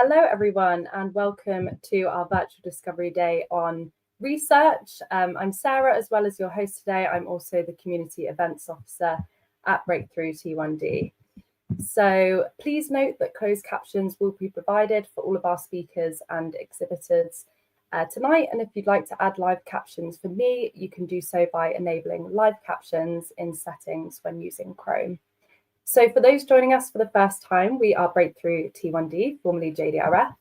Hello, everyone, and welcome to our virtual discovery day on research. I'm Sarah, as well as your host today. I'm also the community events officer at Breakthrough T1D. So please note that closed captions will be provided for all of our speakers and exhibitors tonight. And if you'd like to add live captions for me, you can do so by enabling live captions in settings when using Chrome. So for those joining us for the first time, we are Breakthrough T1D, formerly JDRF,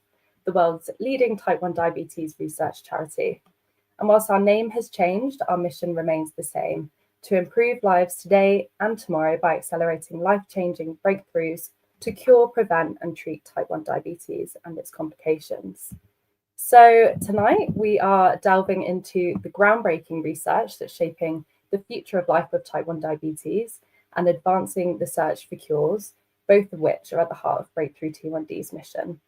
the world's leading type 1 diabetes research charity. And whilst our name has changed, our mission remains the same: to improve lives today and tomorrow by accelerating life-changing breakthroughs to cure, prevent, and treat type 1 diabetes and its complications. So tonight we are delving into the groundbreaking research that's shaping the future of life with type 1 diabetes and advancing the search for cures, both of which are at the heart of Breakthrough T1D's mission.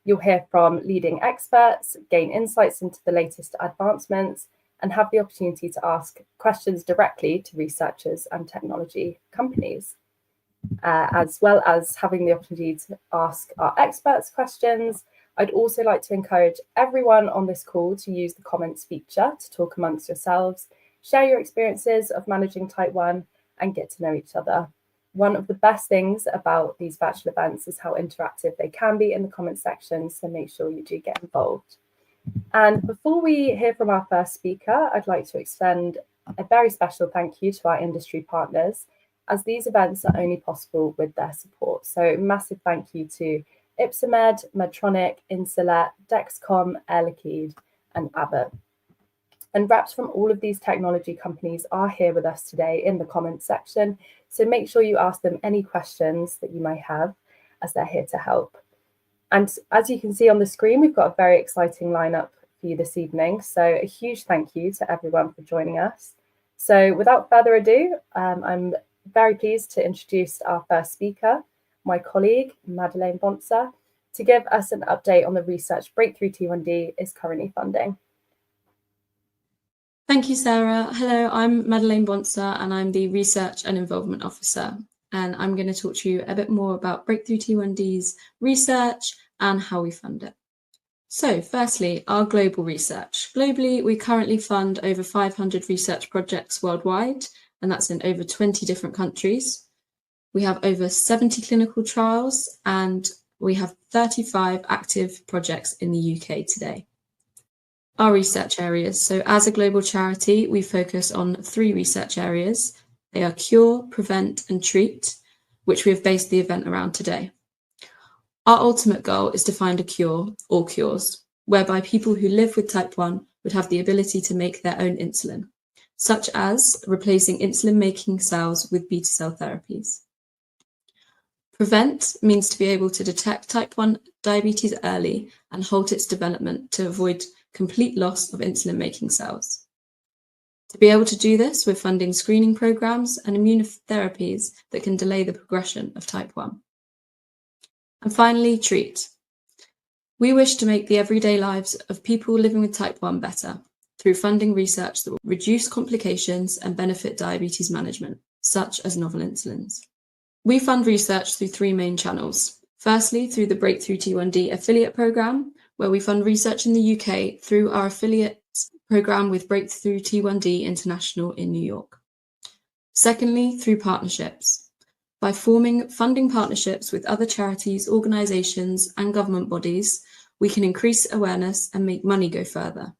You'll hear from leading experts, gain insights into the latest advancements, and have the opportunity to ask questions directly to researchers and technology companies, as well as having the opportunity to ask our experts questions. I'd also like to encourage everyone on this call to use the comments feature to talk amongst yourselves, share your experiences of managing type 1, and get to know each other. One of the best things about these virtual events is how interactive they can be in the comments section, so make sure you do get involved. And before we hear from our first speaker, I'd like to extend a very special thank you to our industry partners, as these events are only possible with their support. So massive thank you to Ypsomed, Medtronic, Insulet, Dexcom, Air Liquide, and Abbott. And reps from all of these technology companies are here with us today in the comments section. So make sure you ask them any questions that you may have, as they're here to help. And as you can see on the screen, we've got a very exciting lineup for you this evening. So a huge thank you to everyone for joining us. So without further ado, I'm very pleased to introduce our first speaker, my colleague, Madeleine Bonser, to give us an update on the research Breakthrough T1D is currently funding. Thank you, Sarah. Hello, I'm Madeleine Bonser and I'm the Research and Involvement Officer. And I'm going to talk to you a bit more about Breakthrough T1D's research and how we fund it. So firstly, our global research. Globally, we currently fund over 500 research projects worldwide, and that's in over 20 different countries. We have over 70 clinical trials and we have 35 active projects in the UK today. Our research areas. So as a global charity, we focus on 3 research areas. They are cure, prevent, and treat, which we have based the event around today. Our ultimate goal is to find a cure or cures, whereby people who live with type 1 would have the ability to make their own insulin, such as replacing insulin-making cells with beta cell therapies. Prevent means to be able to detect type 1 diabetes early and halt its development to avoid complete loss of insulin-making cells. To be able to do this, we're funding screening programs and immunotherapies that can delay the progression of type 1. And finally, treat. We wish to make the everyday lives of people living with type 1 better through funding research that will reduce complications and benefit diabetes management, such as novel insulins. We fund research through 3 main channels. Firstly, through the Breakthrough T1D affiliate program, where we fund research in the UK through our affiliate program with Breakthrough T1D International in New York. Secondly, through partnerships. By forming funding partnerships with other charities, organisations and government bodies, we can increase awareness and make money go further.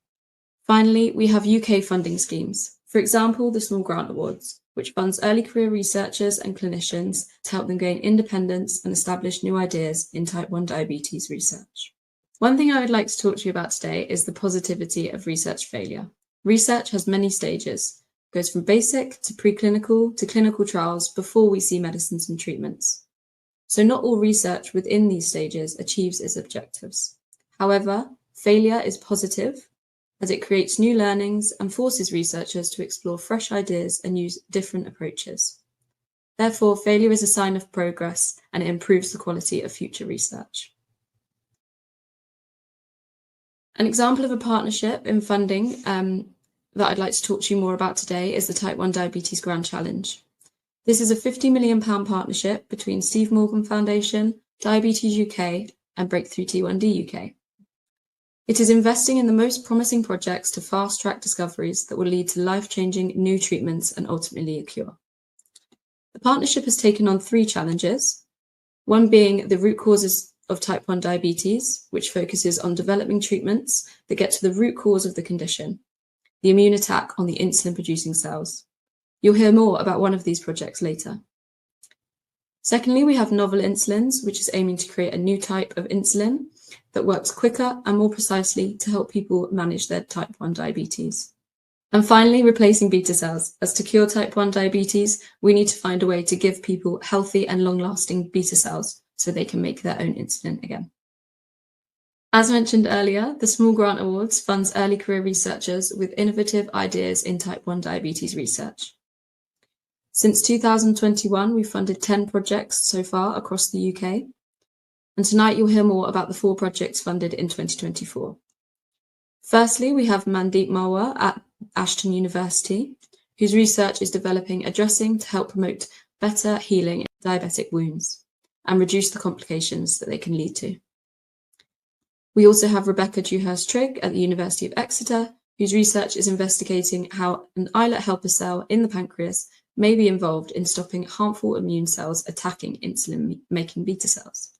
Finally, we have UK funding schemes. For example, the Small Grant Awards, which funds early career researchers and clinicians to help them gain independence and establish new ideas in type 1 diabetes research. One thing I would like to talk to you about today is the positivity of research failure. Research has many stages. It goes from basic to preclinical to clinical trials before we see medicines and treatments. So not all research within these stages achieves its objectives. However, failure is positive as it creates new learnings and forces researchers to explore fresh ideas and use different approaches. Therefore, failure is a sign of progress and it improves the quality of future research. An example of a partnership in funding that I'd like to talk to you more about today is the Type 1 Diabetes Grand Challenge. This is a £50 million partnership between Steve Morgan Foundation, Diabetes UK and Breakthrough T1D UK. It is investing in the most promising projects to fast-track discoveries that will lead to life-changing new treatments and ultimately a cure. The partnership has taken on 3 challenges, one being the root causes of type 1 diabetes, which focuses on developing treatments that get to the root cause of the condition, the immune attack on the insulin-producing cells. You'll hear more about one of these projects later. Secondly, we have novel insulins, which is aiming to create a new type of insulin that works quicker and more precisely to help people manage their type 1 diabetes. And finally, replacing beta cells. As to cure type 1 diabetes, we need to find a way to give people healthy and long-lasting beta cells so they can make their own insulin again. As mentioned earlier, the Small Grant Awards funds early career researchers with innovative ideas in type 1 diabetes research. Since 2021, we've funded 10 projects so far across the UK. And tonight you'll hear more about the 4 projects funded in 2024. Firstly, we have Mandeep Marwar at Ashton University, whose research is developing a dressing to help promote better healing in diabetic wounds and reduce the complications that they can lead to. We also have Rebecca Dewhurst-Trigg at the University of Exeter, whose research is investigating how an Islet-helper cell in the pancreas may be involved in stopping harmful immune cells attacking insulin-making beta cells.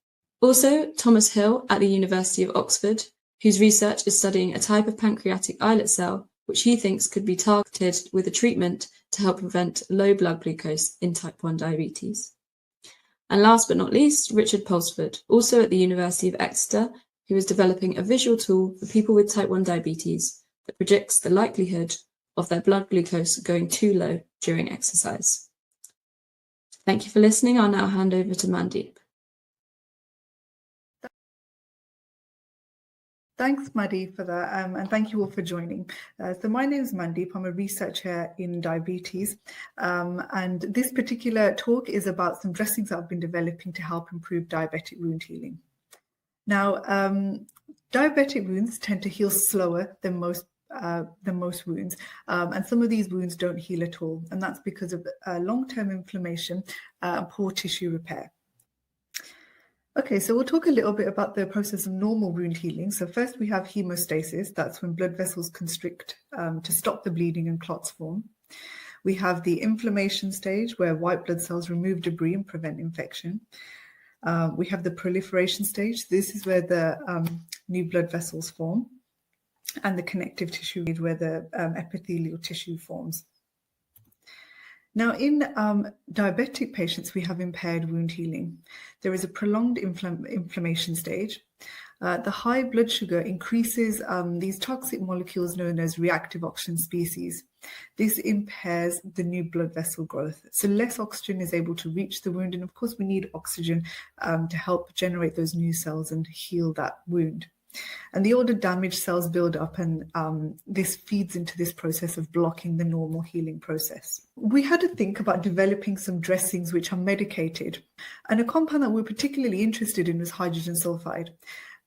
Also, Thomas Hill at the University of Oxford, whose research is studying a type of pancreatic islet cell which he thinks could be targeted with a treatment to help prevent low blood glucose in type 1 diabetes. And last but not least, Richard Pulsford, also at the University of Exeter, who is developing a visual tool for people with type 1 diabetes that predicts the likelihood of their blood glucose going too low during exercise. Thank you for listening. I'll now hand over to Mandeep. Thanks, Maddie, for that, and thank you all for joining. So my name is Mandeep. I'm a researcher in diabetes, and this particular talk is about some dressings I've been developing to help improve diabetic wound healing. Now, diabetic wounds tend to heal slower than most wounds, and some of these wounds don't heal at all, and that's because of long-term inflammation and poor tissue repair. Okay, so we'll talk a little bit about the process of normal wound healing. So first we have hemostasis. That's when blood vessels constrict to stop the bleeding and clots form. We have the inflammation stage where white blood cells remove debris and prevent infection. We have the proliferation stage. This is where the new blood vessels form. And the connective tissue is where the epithelial tissue forms. Now, in diabetic patients, we have impaired wound healing. There is a prolonged inflammation stage. The high blood sugar increases these toxic molecules known as reactive oxygen species. This impairs the new blood vessel growth. So less oxygen is able to reach the wound. And of course, we need oxygen to help generate those new cells and heal that wound. And the older damaged cells build up, and this feeds into this process of blocking the normal healing process. We had to think about developing some dressings which are medicated, and a compound that we're particularly interested in was hydrogen sulfide.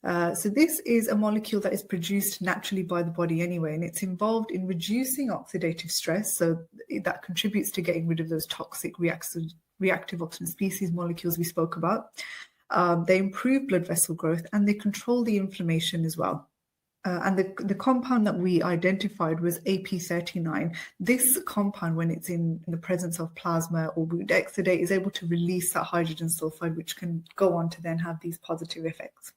So this is a molecule that is produced naturally by the body anyway, and it's involved in reducing oxidative stress, so that contributes to getting rid of those toxic reactive oxygen species molecules we spoke about. They improve blood vessel growth and they control the inflammation as well. And the compound that we identified was AP39. This compound, when it's in the presence of plasma or wound exudate, is able to release that hydrogen sulfide, which can go on to then have these positive effects.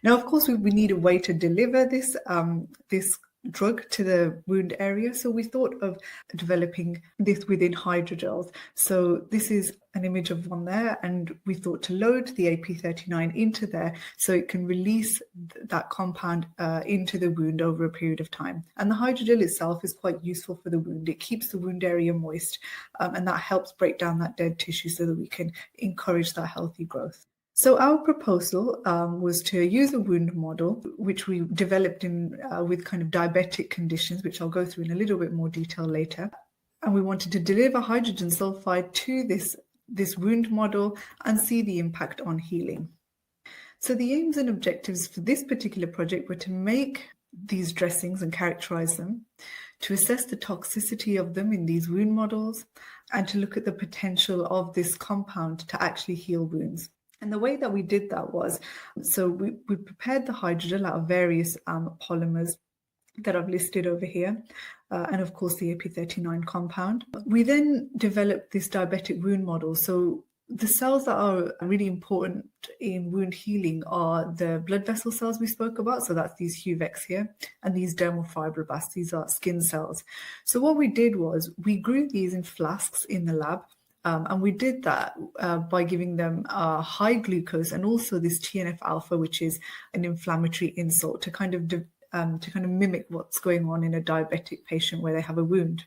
Now, of course, we need a way to deliver this drug to the wound area. So we thought of developing this within hydrogels. So this is an image of one there, and we thought to load the AP39 into there so it can release that compound into the wound over a period of time. And the hydrogel itself is quite useful for the wound. It keeps the wound area moist, and that helps break down that dead tissue so that we can encourage that healthy growth. So our proposal was to use a wound model, which we developed with kind of diabetic conditions, which I'll go through in a little bit more detail later. And we wanted to deliver hydrogen sulfide to this wound model and see the impact on healing. So the aims and objectives for this particular project were to make these dressings and characterize them, to assess the toxicity of them in these wound models, and to look at the potential of this compound to actually heal wounds. And the way that we did that was, so we prepared the hydrogel out of various polymers that I've listed over here, and of course the AP39 compound. We then developed this diabetic wound model. So the cells that are really important in wound healing are the blood vessel cells we spoke about. So that's these HUVECs here, and these dermal fibroblasts, these are skin cells. So what we did was we grew these in flasks in the lab. And we did that by giving them high glucose and also this TNF-alpha, which is an inflammatory insult, to kind of mimic what's going on in a diabetic patient where they have a wound.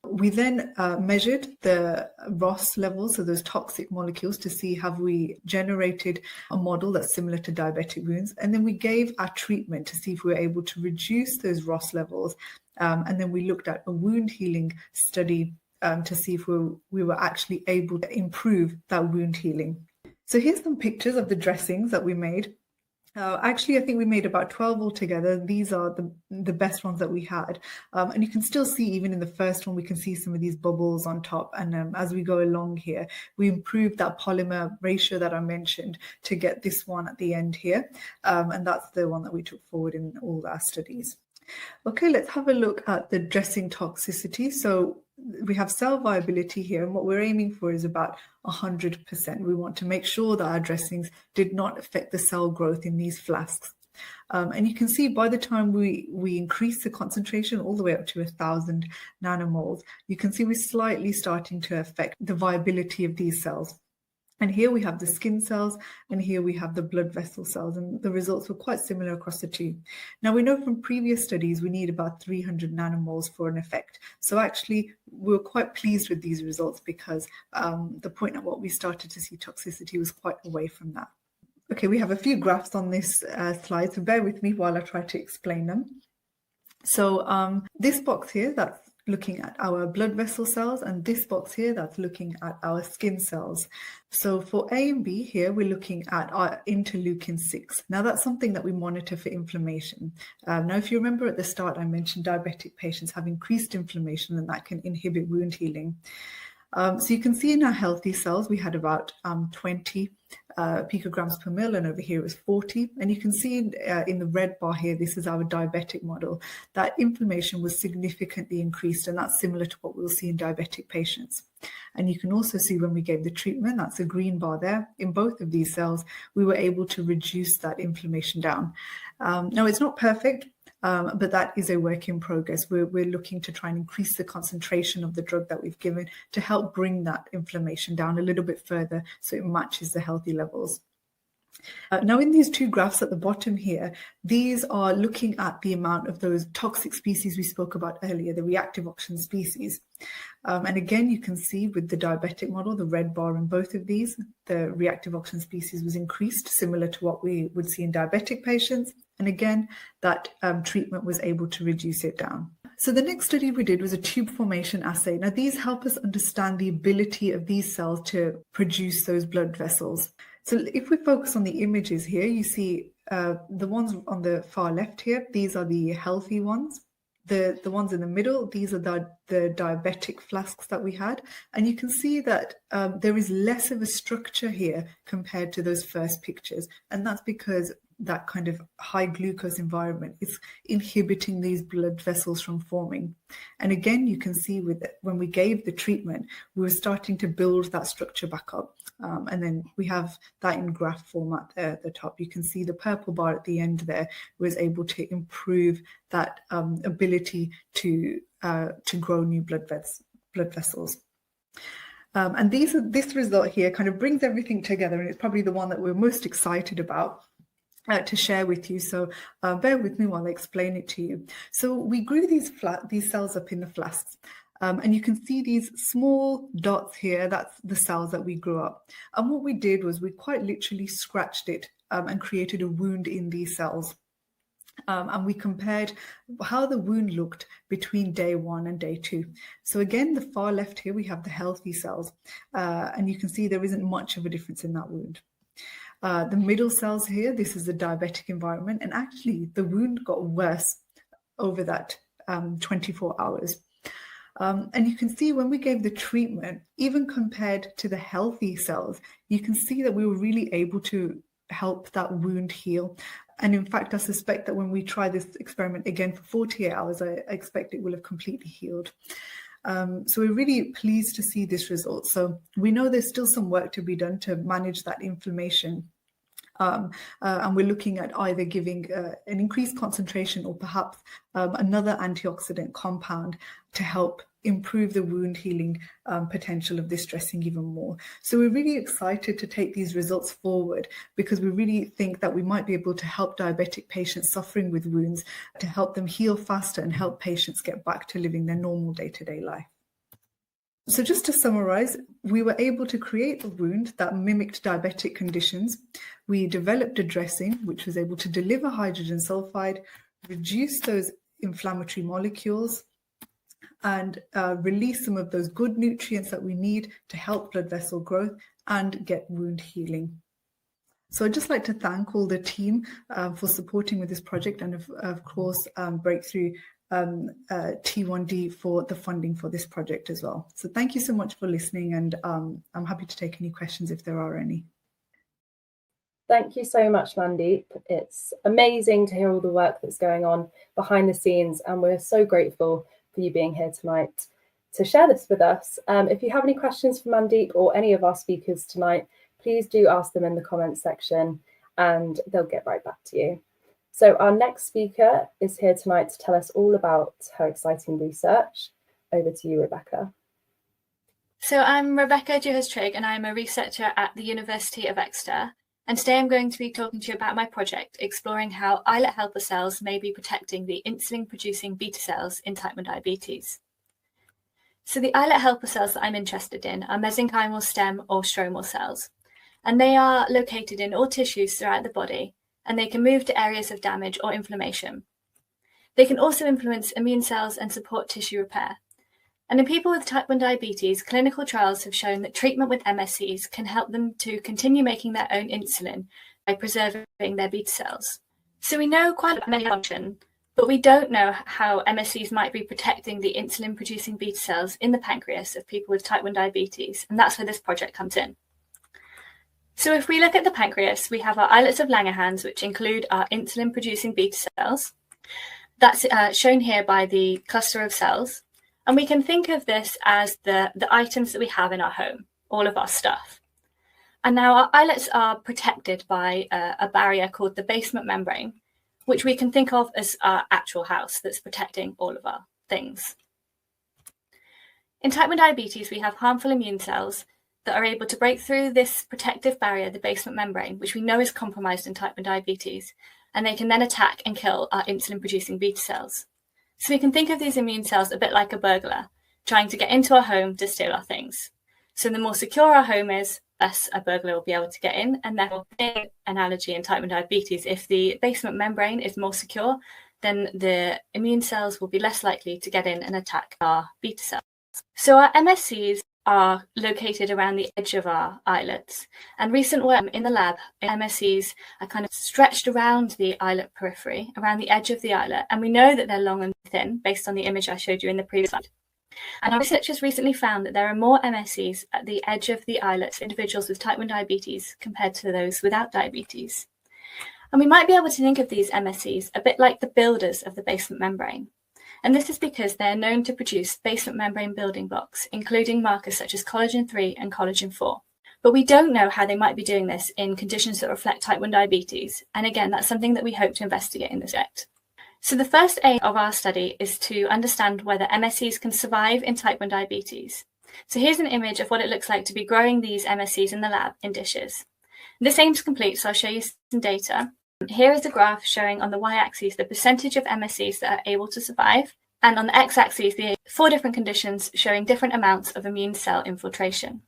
We then measured the ROS levels, so those toxic molecules, to see have we generated a model that's similar to diabetic wounds. And then we gave our treatment to see if we were able to reduce those ROS levels. And then we looked at a wound healing study to see if we were actually able to improve that wound healing. So here's some pictures of the dressings that we made. Actually, I think we made about 12 altogether. These are the best ones that we had. And you can still see, even in the first one, we can see some of these bubbles on top. And as we go along here, we improved that polymer ratio that I mentioned to get this one at the end here. And that's the one that we took forward in all our studies. Okay, let's have a look at the dressing toxicity. So we have cell viability here, and what we're aiming for is about 100%. We want to make sure that our dressings did not affect the cell growth in these flasks. And you can see by the time we increase the concentration all the way up to 1,000 nanomoles, you can see we're slightly starting to affect the viability of these cells. And here we have the skin cells, and here we have the blood vessel cells, and the results were quite similar across the two. Now, we know from previous studies we need about 300 nanomoles for an effect. So actually, we were quite pleased with these results because the point at what we started to see toxicity was quite away from that. Okay, we have a few graphs on this slide, so bear with me while I try to explain them. So this box here, that's looking at our blood vessel cells, and this box here, that's looking at our skin cells. So for A and B here, we're looking at our interleukin-6. Now that's something that we monitor for inflammation. Now, if you remember at the start, I mentioned diabetic patients have increased inflammation, and that can inhibit wound healing. So you can see in our healthy cells, we had about 20 picograms per mil, and over here it was 40. And you can see in the red bar here, this is our diabetic model, that inflammation was significantly increased, and that's similar to what we'll see in diabetic patients. And you can also see when we gave the treatment, that's a green bar there, in both of these cells, we were able to reduce that inflammation down. Now, it's not perfect. But that is a work in progress. We're looking to try and increase the concentration of the drug that we've given to help bring that inflammation down a little bit further so it matches the healthy levels. Now, in these two graphs at the bottom here, these are looking at the amount of those toxic species we spoke about earlier, the reactive oxygen species. And again, you can see with the diabetic model, the red bar in both of these, the reactive oxygen species was increased, similar to what we would see in diabetic patients. And again, that treatment was able to reduce it down. So the next study we did was a tube formation assay. Now, these help us understand the ability of these cells to produce those blood vessels. So if we focus on the images here, you see the ones on the far left here, these are the healthy ones. The ones in the middle, these are the diabetic flasks that we had. And you can see that there is less of a structure here compared to those first pictures. And that's because that kind of high glucose environment is inhibiting these blood vessels from forming. And again, you can see when we gave the treatment, we were starting to build that structure back up. And then we have that in graph format there at the top. You can see the purple bar at the end there was able to improve that ability to grow new blood vessels. And this result here kind of brings everything together, and it's probably the one that we're most excited about to share with you. So bear with me while I explain it to you. So we grew these cells up in the flasks. And you can see these small dots here, that's the cells that we grew up. And what we did was we quite literally scratched it and created a wound in these cells. And we compared how the wound looked between day 1 and day 2. So again, the far left here, we have the healthy cells. And you can see there isn't much of a difference in that wound. The middle cells here, this is the diabetic environment. And actually, the wound got worse over that 24 hours. And you can see when we gave the treatment, even compared to the healthy cells, you can see that we were really able to help that wound heal. And in fact, I suspect that when we try this experiment again for 48 hours, I expect it will have completely healed. So we're really pleased to see this result. So we know there's still some work to be done to manage that inflammation. And we're looking at either giving an increased concentration or perhaps another antioxidant compound to help improve the wound healing potential of this dressing even more. So we're really excited to take these results forward because we really think that we might be able to help diabetic patients suffering with wounds to help them heal faster and help patients get back to living their normal day-to-day life. So just to summarize, we were able to create a wound that mimicked diabetic conditions. We developed a dressing which was able to deliver hydrogen sulfide, reduce those inflammatory molecules, and release some of those good nutrients that we need to help blood vessel growth and get wound healing. So I'd just like to thank all the team for supporting with this project, and of course, Breakthrough T1D for the funding for this project as well. So thank you so much for listening, and I'm happy to take any questions if there are any. Thank you so much, Mandeep. It's amazing to hear all the work that's going on behind the scenes, and we're so grateful for you being here tonight to share this with us. If you have any questions for Mandeep or any of our speakers tonight, please do ask them in the comments section and they'll get right back to you. So our next speaker is here tonight to tell us all about her exciting research. Over to you, Rebecca. So I'm Rebecca Juhas-Trigg, and I'm a researcher at the University of Exeter. And today I'm going to be talking to you about my project, exploring how islet-helper cells may be protecting the insulin-producing beta cells in type 1 diabetes. So the islet-helper cells that I'm interested in are mesenchymal stem or stromal cells. and they are located in all tissues throughout the body, and they can move to areas of damage or inflammation. They can also influence immune cells and support tissue repair. And in people with type 1 diabetes, clinical trials have shown that treatment with MSCs can help them to continue making their own insulin by preserving their beta cells. So we know quite a many function, but we don't know how MSCs might be protecting the insulin-producing beta cells in the pancreas of people with type 1 diabetes, and that's where this project comes in. So if we look at the pancreas, we have our islets of Langerhans, which include our insulin-producing beta cells. That's shown here by the cluster of cells. And we can think of this as the items that we have in our home, all of our stuff. And now our islets are protected by a barrier called the basement membrane, which we can think of as our actual house that's protecting all of our things. In type 1 diabetes, we have harmful immune cells that are able to break through this protective barrier, the basement membrane, which we know is compromised in type 1 diabetes, and they can then attack and kill our insulin-producing beta cells. So we can think of these immune cells a bit like a burglar, trying to get into our home to steal our things. So the more secure our home is, less a burglar will be able to get in, and therefore, an analogy in type 1 diabetes, if the basement membrane is more secure, then the immune cells will be less likely to get in and attack our beta cells. So our MSCs are located around the edge of our islets, and recent work in the lab, MSCs are kind of stretched around the islet periphery, around the edge of the islet, and we know that they're long and thin based on the image I showed you in the previous slide. And our researchers recently found that there are more MSCs at the edge of the islets for individuals with type 1 diabetes compared to those without diabetes. And we might be able to think of these MSCs a bit like the builders of the basement membrane. And this is because they are known to produce basement membrane building blocks, including markers such as collagen 3 and collagen 4. But we don't know how they might be doing this in conditions that reflect type 1 diabetes. And again, that's something that we hope to investigate in this project. So the first aim of our study is to understand whether MSCs can survive in type 1 diabetes. So here's an image of what it looks like to be growing these MSCs in the lab in dishes. This aim's complete, so I'll show you some data. Here is a graph showing on the y-axis the percentage of MSCs that are able to survive, and on the x-axis the 4 different conditions showing different amounts of immune cell infiltration.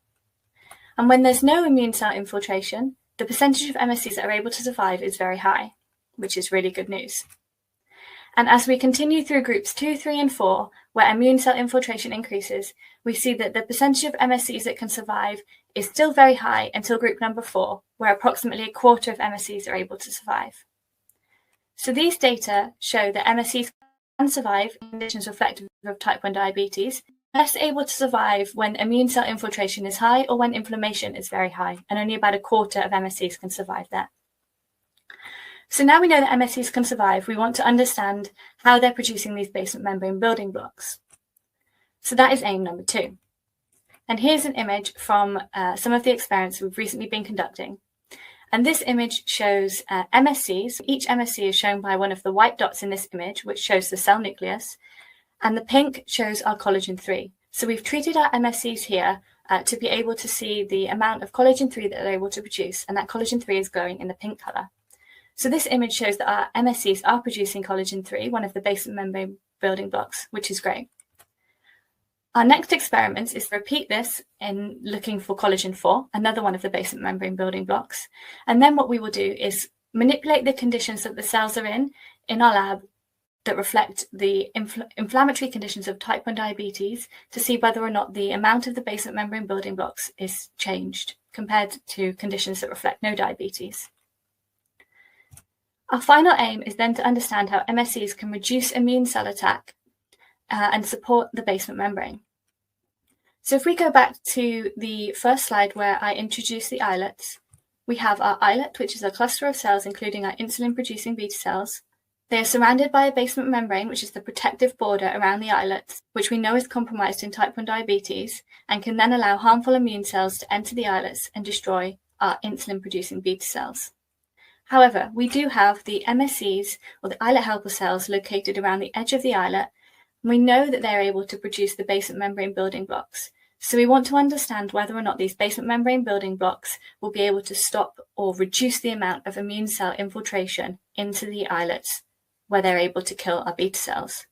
And when there's no immune cell infiltration, the percentage of MSCs that are able to survive is very high, which is really good news. And as we continue through groups 2, 3, and 4, where immune cell infiltration increases, we see that the percentage of MSCs that can survive is still very high until group number 4, where approximately a quarter of MSCs are able to survive. So these data show that MSCs can survive in conditions reflective of type 1 diabetes, less able to survive when immune cell infiltration is high or when inflammation is very high, and only about a quarter of MSCs can survive there. So now we know that MSCs can survive, we want to understand how they're producing these basement membrane building blocks. So that is aim number 2. And here's an image from some of the experiments we've recently been conducting. And this image shows MSCs. Each MSC is shown by one of the white dots in this image, which shows the cell nucleus. And the pink shows our collagen 3. So we've treated our MSCs here to be able to see the amount of collagen 3 that they're able to produce. And that collagen 3 is glowing in the pink color. So this image shows that our MSCs are producing collagen 3, one of the basement membrane building blocks, which is great. Our next experiment is to repeat this in looking for collagen 4, another one of the basement membrane building blocks. And then what we will do is manipulate the conditions that the cells are in our lab that reflect the inflammatory conditions of type 1 diabetes to see whether or not the amount of the basement membrane building blocks is changed compared to conditions that reflect no diabetes. Our final aim is then to understand how MSCs can reduce immune cell attack and support the basement membrane. So if we go back to the first slide where I introduced the islets, we have our islet, which is a cluster of cells including our insulin-producing beta cells. They are surrounded by a basement membrane, which is the protective border around the islets, which we know is compromised in type 1 diabetes and can then allow harmful immune cells to enter the islets and destroy our insulin-producing beta cells. However, we do have the MSCs, or the Islet-helper cells, located around the edge of the islet. And we know that they're able to produce the basement membrane building blocks. So we want to understand whether or not these basement membrane building blocks will be able to stop or reduce the amount of immune cell infiltration into the islets, where they're able to kill our beta cells.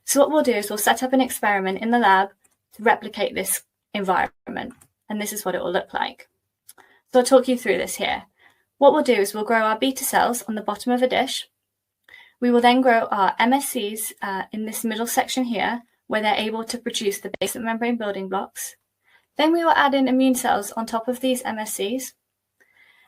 So what we'll do is we'll set up an experiment in the lab to replicate this environment. And this is what it will look like. So I'll talk you through this here. What we'll do is we'll grow our beta cells on the bottom of a dish. We will then grow our MSCs in this middle section here, where they're able to produce the basement membrane building blocks. Then we will add in immune cells on top of these MSCs,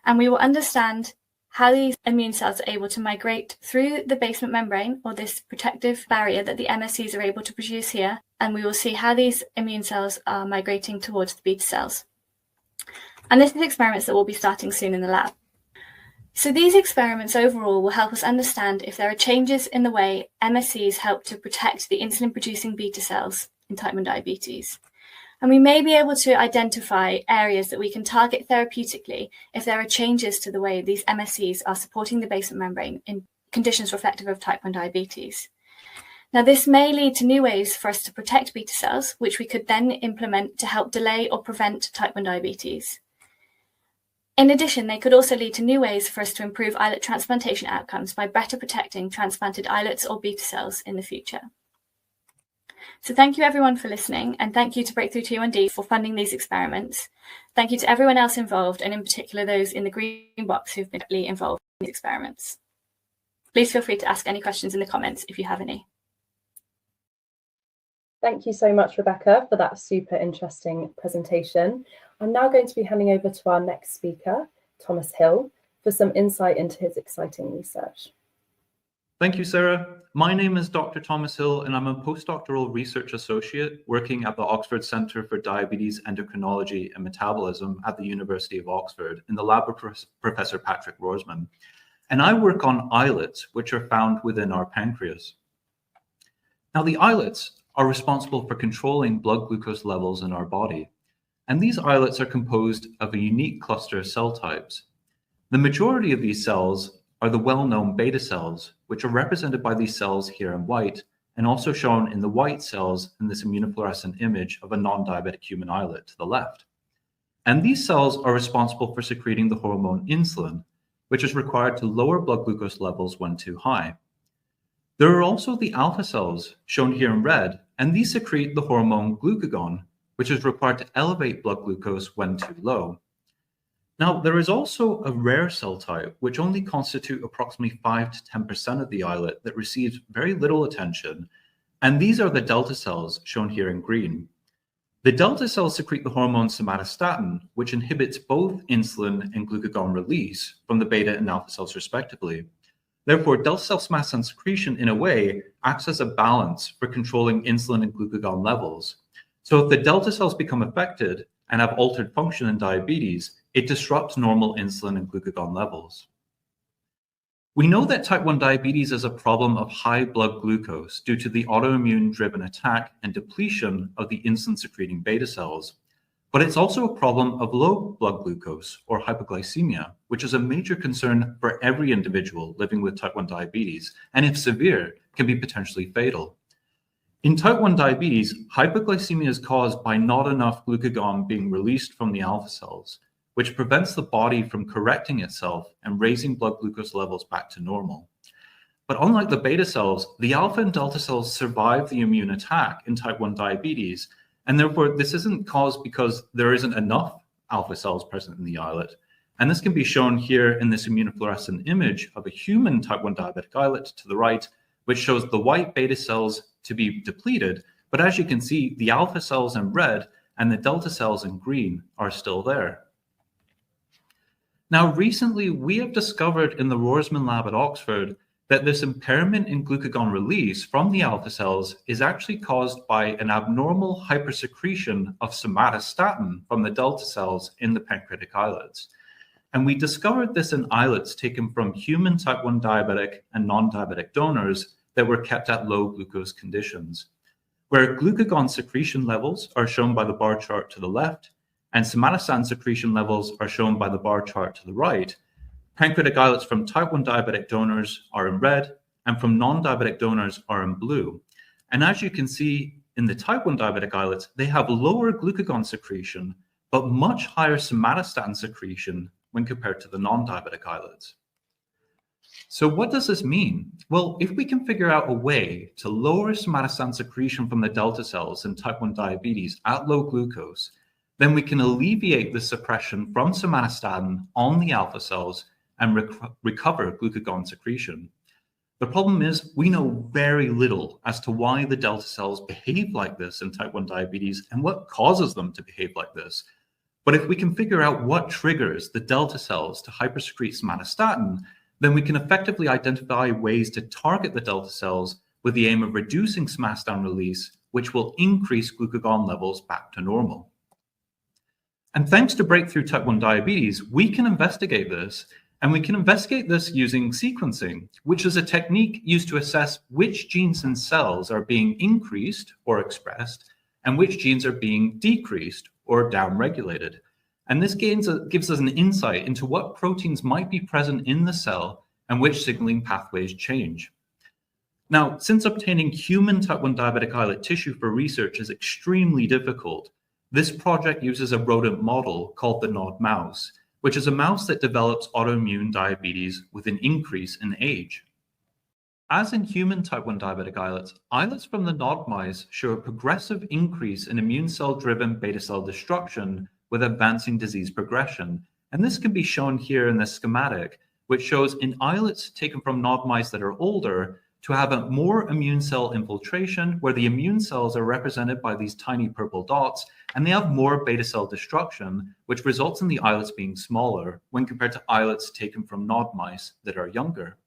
and we will understand how these immune cells are able to migrate through the basement membrane, or this protective barrier that the MSCs are able to produce here, and we will see how these immune cells are migrating towards the beta cells. And this is experiments that will be starting soon in the lab. So these experiments overall will help us understand if there are changes in the way MSCs help to protect the insulin-producing beta cells in type 1 diabetes. And we may be able to identify areas that we can target therapeutically if there are changes to the way these MSCs are supporting the basement membrane in conditions reflective of type 1 diabetes. Now, this may lead to new ways for us to protect beta cells, which we could then implement to help delay or prevent type 1 diabetes. In addition, they could also lead to new ways for us to improve islet transplantation outcomes by better protecting transplanted islets or beta cells in the future. So thank you everyone for listening, and thank you to Breakthrough T1D for funding these experiments. Thank you to everyone else involved, and in particular those in the green box who've been directly involved in these experiments. Please feel free to ask any questions in the comments if you have any. Thank you so much, Rebecca, for that super interesting presentation. I'm now going to be handing over to our next speaker, Thomas Hill, for some insight into his exciting research. Thank you, Sarah. My name is Dr. Thomas Hill, and I'm a postdoctoral research associate working at the Oxford Centre for Diabetes, Endocrinology and Metabolism at the University of Oxford in the lab of Professor Patrick Roseman. And I work on islets, which are found within our pancreas. Now, the islets are responsible for controlling blood glucose levels in our body. And these islets are composed of a unique cluster of cell types. The majority of these cells are the well-known beta cells, which are represented by these cells here in white, and also shown in the white cells in this immunofluorescent image of a non-diabetic human islet to the left. And these cells are responsible for secreting the hormone insulin, which is required to lower blood glucose levels when too high. There are also the alpha cells, shown here in red, and these secrete the hormone glucagon, which is required to elevate blood glucose when too low. Now, there is also a rare cell type, which only constitute approximately 5 to 10% of the islet that receives very little attention, and these are the delta cells, shown here in green. The delta cells secrete the hormone somatostatin, which inhibits both insulin and glucagon release from the beta and alpha cells respectively. Therefore, delta cell somatostatin secretion, in a way, acts as a balance for controlling insulin and glucagon levels. So if the delta cells become affected and have altered function in diabetes, it disrupts normal insulin and glucagon levels. We know that type 1 diabetes is a problem of high blood glucose due to the autoimmune-driven attack and depletion of the insulin-secreting beta cells. But it's also a problem of low blood glucose, or hypoglycemia, which is a major concern for every individual living with type 1 diabetes, and if severe, can be potentially fatal. In type 1 diabetes, hypoglycemia is caused by not enough glucagon being released from the alpha cells, which prevents the body from correcting itself and raising blood glucose levels back to normal. But unlike the beta cells, the alpha and delta cells survive the immune attack in type 1 diabetes, and therefore this isn't caused because there isn't enough alpha cells present in the islet. And this can be shown here in this immunofluorescent image of a human type 1 diabetic islet to the right, which shows the white beta cells to be depleted, but as you can see, the alpha cells in red and the delta cells in green are still there. Now, recently, we have discovered in the Roseman lab at Oxford that this impairment in glucagon release from the alpha cells is actually caused by an abnormal hypersecretion of somatostatin from the delta cells in the pancreatic islets. And we discovered this in islets taken from human type 1 diabetic and non-diabetic donors that were kept at low glucose conditions, where glucagon secretion levels are shown by the bar chart to the left, and somatostatin secretion levels are shown by the bar chart to the right. Pancreatic islets from type 1 diabetic donors are in red, and from non-diabetic donors are in blue. And as you can see in the type 1 diabetic islets, they have lower glucagon secretion, but much higher somatostatin secretion when compared to the non-diabetic islets. So what does this mean? Well, if we can figure out a way to lower somatostatin secretion from the delta cells in type 1 diabetes at low glucose, then we can alleviate the suppression from somatostatin on the alpha cells and recover glucagon secretion. The problem is we know very little as to why the delta cells behave like this in type 1 diabetes and what causes them to behave like this. But if we can figure out what triggers the delta cells to hypersecrete somatostatin, then we can effectively identify ways to target the delta cells with the aim of reducing somatostatin release, which will increase glucagon levels back to normal. And thanks to Breakthrough Type 1 Diabetes, we can investigate this, and we can investigate this using sequencing, which is a technique used to assess which genes and cells are being increased or expressed, and which genes are being decreased or downregulated. And this gives us an insight into what proteins might be present in the cell and which signaling pathways change. Now, since obtaining human type 1 diabetic islet tissue for research is extremely difficult, this project uses a rodent model called the NOD mouse, which is a mouse that develops autoimmune diabetes with an increase in age. As in human type 1 diabetic islets, islets from the NOD mice show a progressive increase in immune cell-driven beta cell destruction with advancing disease progression. And this can be shown here in this schematic, which shows in islets taken from NOD mice that are older to have a more immune cell infiltration, where the immune cells are represented by these tiny purple dots, and they have more beta cell destruction, which results in the islets being smaller when compared to islets taken from NOD mice that are younger.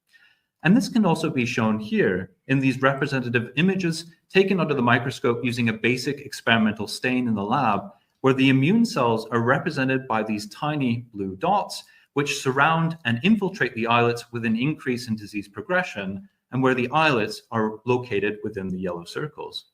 And this can also be shown here in these representative images taken under the microscope using a basic experimental stain in the lab, where the immune cells are represented by these tiny blue dots, which surround and infiltrate the islets with an increase in disease progression, and where the islets are located within the yellow circles.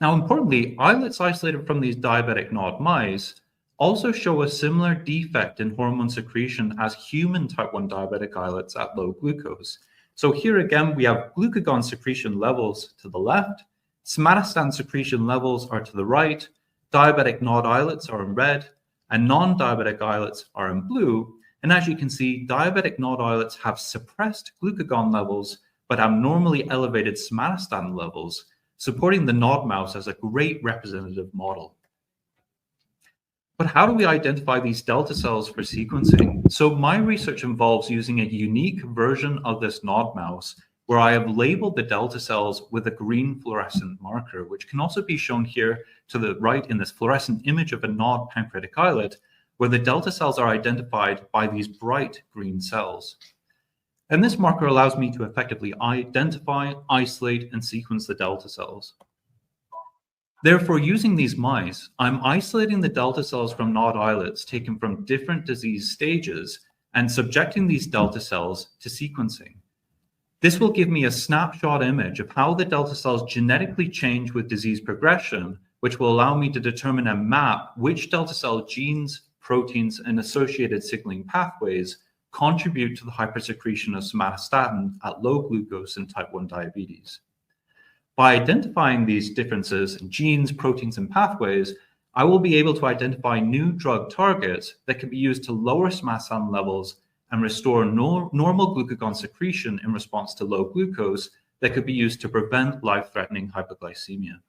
Now, importantly, islets isolated from these diabetic NOD mice also show a similar defect in hormone secretion as human type 1 diabetic islets at low glucose. So here again, we have glucagon secretion levels to the left, somatostatin secretion levels are to the right, diabetic NOD islets are in red, and non-diabetic islets are in blue. And as you can see, diabetic NOD islets have suppressed glucagon levels, but abnormally elevated somatostatin levels, supporting the NOD mouse as a great representative model. But how do we identify these delta cells for sequencing? So my research involves using a unique version of this NOD mouse, where I have labeled the delta cells with a green fluorescent marker, which can also be shown here to the right in this fluorescent image of a NOD pancreatic islet, where the delta cells are identified by these bright green cells. And this marker allows me to effectively identify, isolate, and sequence the delta cells. Therefore, using these mice, I'm isolating the delta cells from NOD islets taken from different disease stages and subjecting these delta cells to sequencing. This will give me a snapshot image of how the delta cells genetically change with disease progression, which will allow me to determine and map which delta cell genes, proteins, and associated signaling pathways contribute to the hypersecretion of somatostatin at low glucose in type 1 diabetes. By identifying these differences in genes, proteins, and pathways, I will be able to identify new drug targets that can be used to lower somatostatin levels and restore normal glucagon secretion in response to low glucose that could be used to prevent life-threatening hypoglycemia.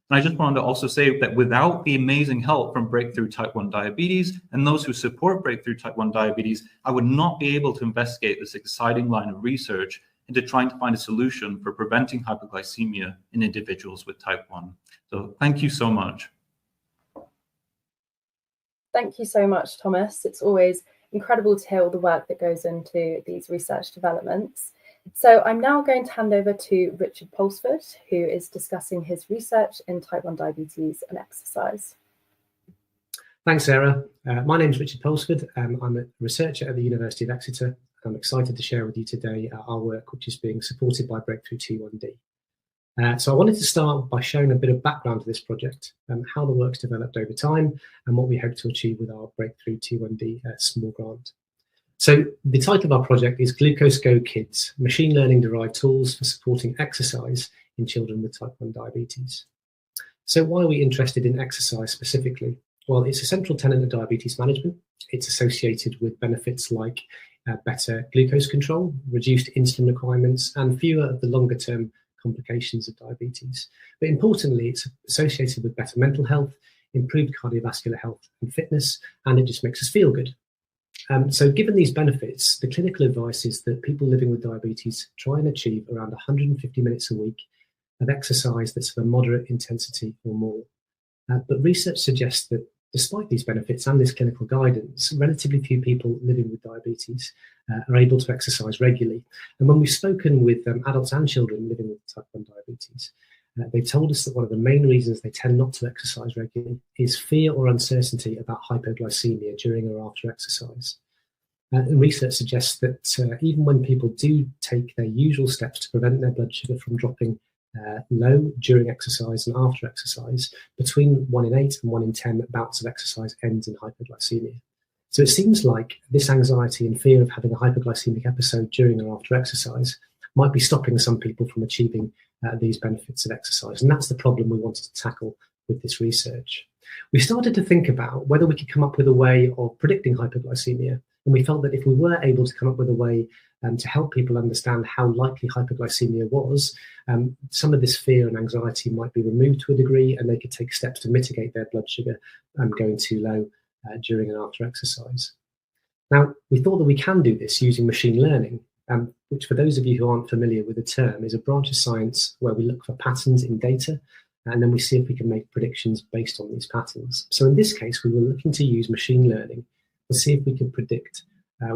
And I just wanted to also say that without the amazing help from Breakthrough Type 1 Diabetes and those who support Breakthrough Type 1 Diabetes, I would not be able to investigate this exciting line of research into trying to find a solution for preventing hypoglycemia in individuals with type 1. So thank you so much. Thank you so much, Thomas. It's always incredible to hear all the work that goes into these research developments. So I'm now going to hand over to Richard Pulsford, who is discussing his research in type 1 diabetes and exercise. Thanks, Sarah. My name is Richard Pulsford. I'm a researcher at the University of Exeter. I'm excited to share with you today our work, which is being supported by Breakthrough T1D. So I wanted to start by showing a bit of background to this project, how the work's developed over time, and what we hope to achieve with our Breakthrough T1D small grant. So the title of our project is Glucose Go Kids, Machine Learning Derived Tools for Supporting Exercise in Children with Type 1 Diabetes. So why are we interested in exercise specifically? Well, it's a central tenet of diabetes management. It's associated with benefits like better glucose control, reduced insulin requirements, and fewer of the longer-term complications of diabetes. But importantly, it's associated with better mental health, improved cardiovascular health and fitness, and it just makes us feel good. So given these benefits, the clinical advice is that people living with diabetes try and achieve around 150 minutes a week of exercise that's of a moderate intensity or more. But research suggests that despite these benefits and this clinical guidance, relatively few people living with diabetes are able to exercise regularly. And when we've spoken with adults and children living with type 1 diabetes, they told us that one of the main reasons they tend not to exercise regularly is fear or uncertainty about hypoglycemia during or after exercise. And research suggests that even when people do take their usual steps to prevent their blood sugar from dropping low during exercise and after exercise, between 1 in 8 and 1 in 10 bouts of exercise ends in hypoglycemia. So it seems like this anxiety and fear of having a hypoglycemic episode during or after exercise might be stopping some people from achieving these benefits of exercise. And that's the problem we wanted to tackle with this research. We started to think about whether we could come up with a way of predicting hypoglycemia. And we felt that if we were able to come up with a way to help people understand how likely hypoglycemia was, some of this fear and anxiety might be removed to a degree, and they could take steps to mitigate their blood sugar going too low during and after exercise. Now, we thought that we can do this using machine learning, which for those of you who aren't familiar with the term is a branch of science where we look for patterns in data, and then we see if we can make predictions based on these patterns. So in this case, we were looking to use machine learning to see if we could predict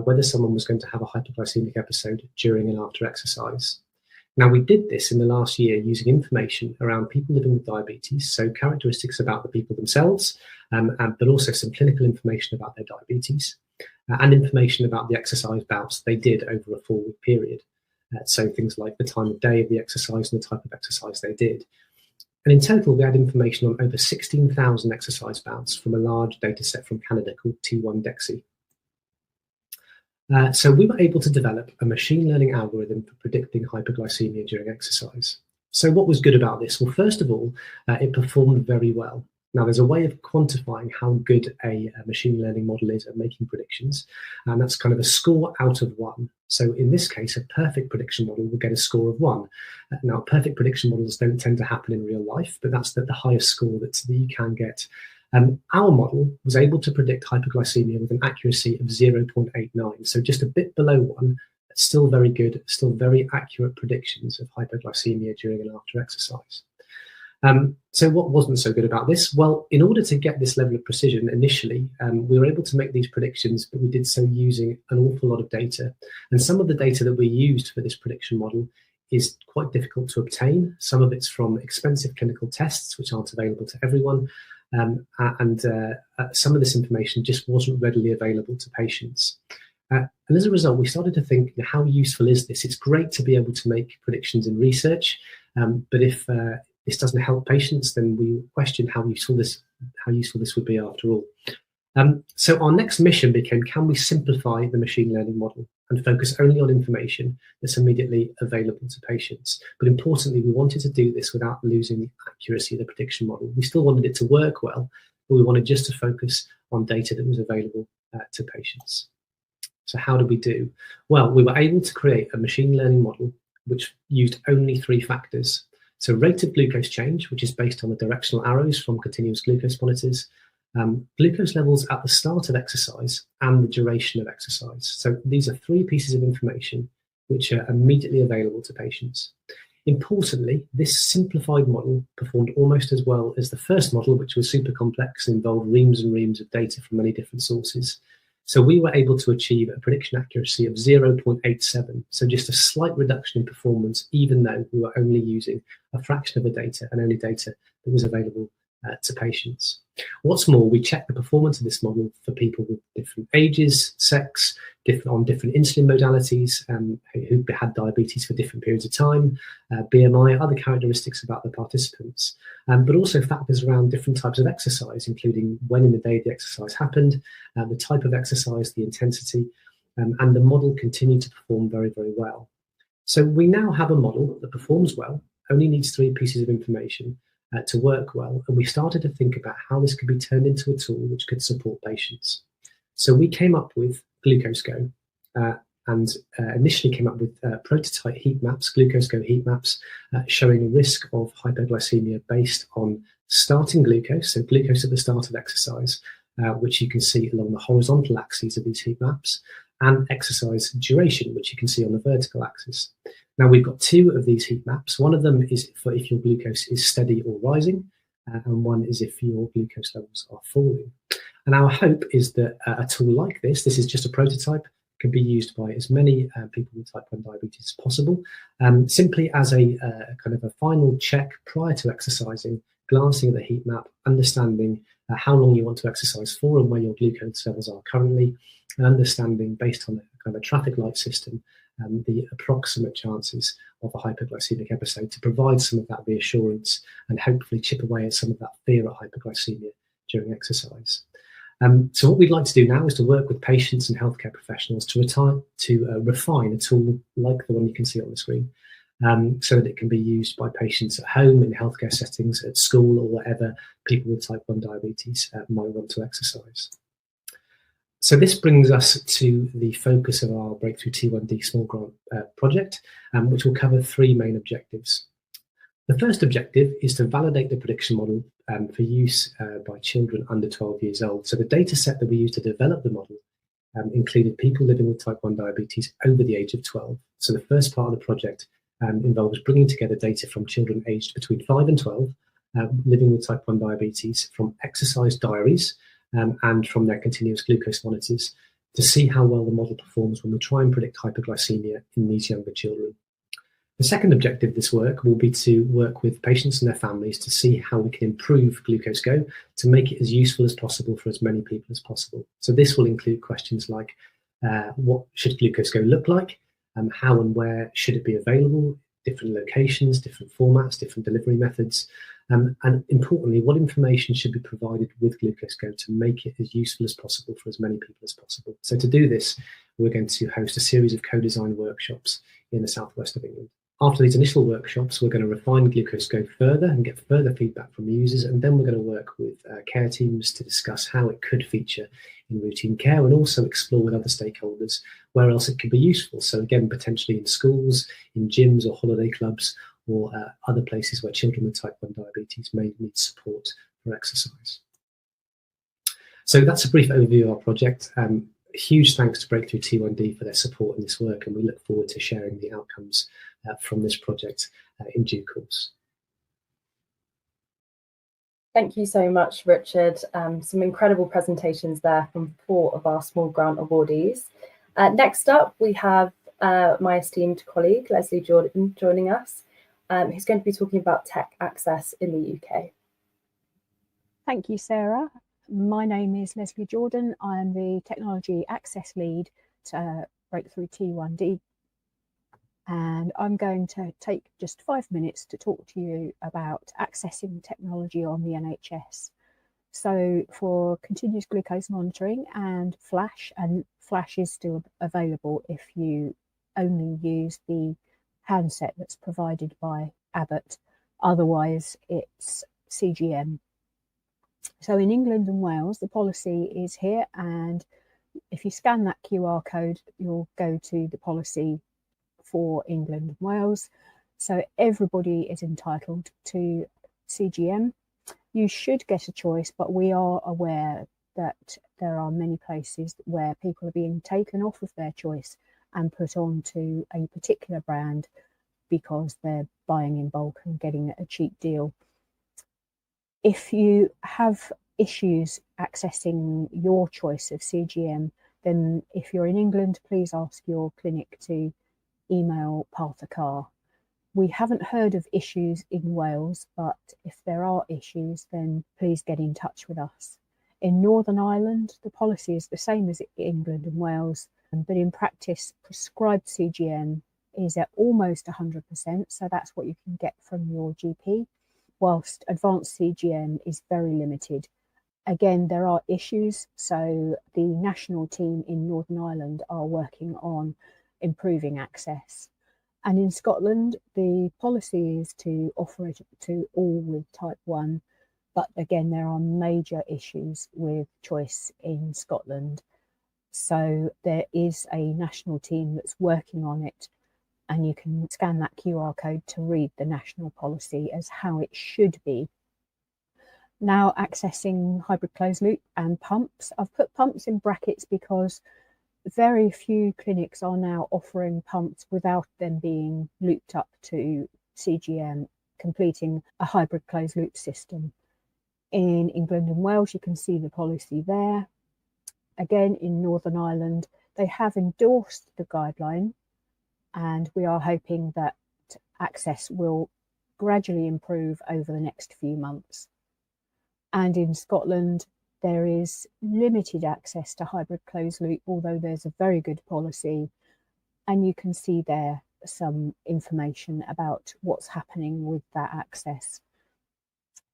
whether someone was going to have a hypoglycemic episode during and after exercise. Now, we did this in the last year using information around people living with diabetes, so characteristics about the people themselves, but also some clinical information about their diabetes, and information about the exercise bouts they did over a 4-week period. So things like the time of day of the exercise and the type of exercise they did. And in total, we had information on over 16,000 exercise bouts from a large data set from Canada called T1D. So we were able to develop a machine learning algorithm for predicting hypoglycemia during exercise. So what was good about this? Well, first of all, it performed very well. Now, there's a way of quantifying how good a machine learning model is at making predictions, and that's kind of a score out of 1. So in this case, a perfect prediction model will get a score of 1. Now, perfect prediction models don't tend to happen in real life, but that's the highest score that you can get. Our model was able to predict hypoglycemia with an accuracy of 0.89, so just a bit below 1, but still very good, still very accurate predictions of hypoglycemia during and after exercise. So what wasn't so good about this? Well, in order to get this level of precision initially, we were able to make these predictions, but we did so using an awful lot of data. And some of the data that we used for this prediction model is quite difficult to obtain. Some of it's from expensive clinical tests, which aren't available to everyone. And some of this information just wasn't readily available to patients. And as a result, we started to think, how useful is this? It's great to be able to make predictions in research, but if this doesn't help patients, then we question how useful this would be after all. So our next mission became, can we simplify the machine learning model and focus only on information that's immediately available to patients? But importantly, we wanted to do this without losing the accuracy of the prediction model. We still wanted it to work well, but we wanted just to focus on data that was available to patients. So how did we do? Well, we were able to create a machine learning model which used only 3 factors. So rate of glucose change, which is based on the directional arrows from continuous glucose monitors, glucose levels at the start of exercise, and the duration of exercise. So these are 3 pieces of information which are immediately available to patients. Importantly, this simplified model performed almost as well as the first model, which was super complex and involved reams and reams of data from many different sources. So we were able to achieve a prediction accuracy of 0.87, so just a slight reduction in performance, even though we were only using a fraction of the data and only data that was available to patients. What's more, we checked the performance of this model for people with different ages, sex, on different insulin modalities, who had diabetes for different periods of time, BMI, other characteristics about the participants, but also factors around different types of exercise, including when in the day the exercise happened, the type of exercise, the intensity, and the model continued to perform very, very well. So we now have a model that performs well, only needs 3 pieces of information to work well, and we started to think about how this could be turned into a tool which could support patients. So we came up with GlucoseGo, and initially came up with prototype heat maps, GlucoseGo heat maps, showing a risk of hypoglycemia based on starting glucose, so glucose at the start of exercise, which you can see along the horizontal axes of these heat maps, and exercise duration, which you can see on the vertical axis. Now, we've got two of these heat maps. One of them is for if your glucose is steady or rising, and one is if your glucose levels are falling. And our hope is that a tool like this is just a prototype, can be used by as many people with type 1 diabetes as possible, simply as a kind of a final check prior to exercising, glancing at the heat map, understanding how long you want to exercise for and where your glucose levels are currently, and understanding, based on a kind of a traffic light system, the approximate chances of a hypoglycemic episode, to provide some of that reassurance and hopefully chip away at some of that fear at hypoglycemia during exercise. So what we'd like to do now is to work with patients and healthcare professionals to refine a tool like the one you can see on the screen, so that it can be used by patients at home, in healthcare settings, at school, or wherever people with type 1 diabetes might want to exercise. So this brings us to the focus of our Breakthrough T1D small grant project, which will cover three main objectives. The first objective is to validate the prediction model for use by children under 12 years old. So the data set that we used to develop the model included people living with type 1 diabetes over the age of 12. So the first part of the project involves bringing together data from children aged between 5 and 12 living with type 1 diabetes, from exercise diaries and from their continuous glucose monitors, to see how well the model performs when we try and predict hypoglycemia in these younger children. The second objective of this work will be to work with patients and their families to see how we can improve Glucose Go to make it as useful as possible for as many people as possible. So this will include questions like what should Glucose Go look like, how and where should it be available, different locations, different formats, different delivery methods, and importantly, what information should be provided with Glucose Go to make it as useful as possible for as many people as possible. So to do this, we're going to host a series of co-design workshops in the southwest of England. After these initial workshops, we're going to refine Glucose Go further and get further feedback from users, and then we're going to work with care teams to discuss how it could feature in routine care, and also explore with other stakeholders where else it could be useful. So again, potentially in schools, in gyms or holiday clubs, or other places where children with type 1 diabetes may need support for exercise. So that's a brief overview of our project. Huge thanks to Breakthrough T1D for their support in this work, and we look forward to sharing the outcomes from this project in due course. Thank you so much, Richard. Some incredible presentations there from 4 of our small grant awardees. Next up, we have my esteemed colleague, Leslie Jordan, joining us, who's going to be talking about tech access in the UK. Thank you, Sarah. My name is Leslie Jordan. I am the Technology Access Lead to Breakthrough T1D. And I'm going to take just 5 minutes to talk to you about accessing technology on the NHS. So for continuous glucose monitoring and Flash is still available if you only use the handset that's provided by Abbott. Otherwise, it's CGM. So in England and Wales, the policy is here, and if you scan that QR code, you'll go to the policy for England and Wales. So everybody is entitled to CGM. You should get a choice, but we are aware that there are many places where people are being taken off of their choice and put onto a particular brand because they're buying in bulk and getting a cheap deal. If you have issues accessing your choice of CGM, then if you're in England, please ask your clinic to email Parthakar. We haven't heard of issues in Wales, but if there are issues, then please get in touch with us. In Northern Ireland, the policy is the same as England and Wales, but in practice, prescribed CGM is at almost 100%, so that's what you can get from your GP, whilst advanced CGM is very limited. Again, there are issues, so the national team in Northern Ireland are working on improving access. And in Scotland, the policy is to offer it to all with type 1, but again, there are major issues with choice in Scotland. So there is a national team that's working on it, and you can scan that QR code to read the national policy as how it should be. now accessing hybrid closed loop and pumps. I've put pumps in brackets because very few clinics are now offering pumps without them being looped up to CGM, completing a hybrid closed loop system. In England and Wales, you can see the policy there. Again, in Northern Ireland, they have endorsed the guideline, and we are hoping that access will gradually improve over the next few months. And in Scotland, there is limited access to hybrid closed loop, although there's a very good policy. And you can see there some information about what's happening with that access.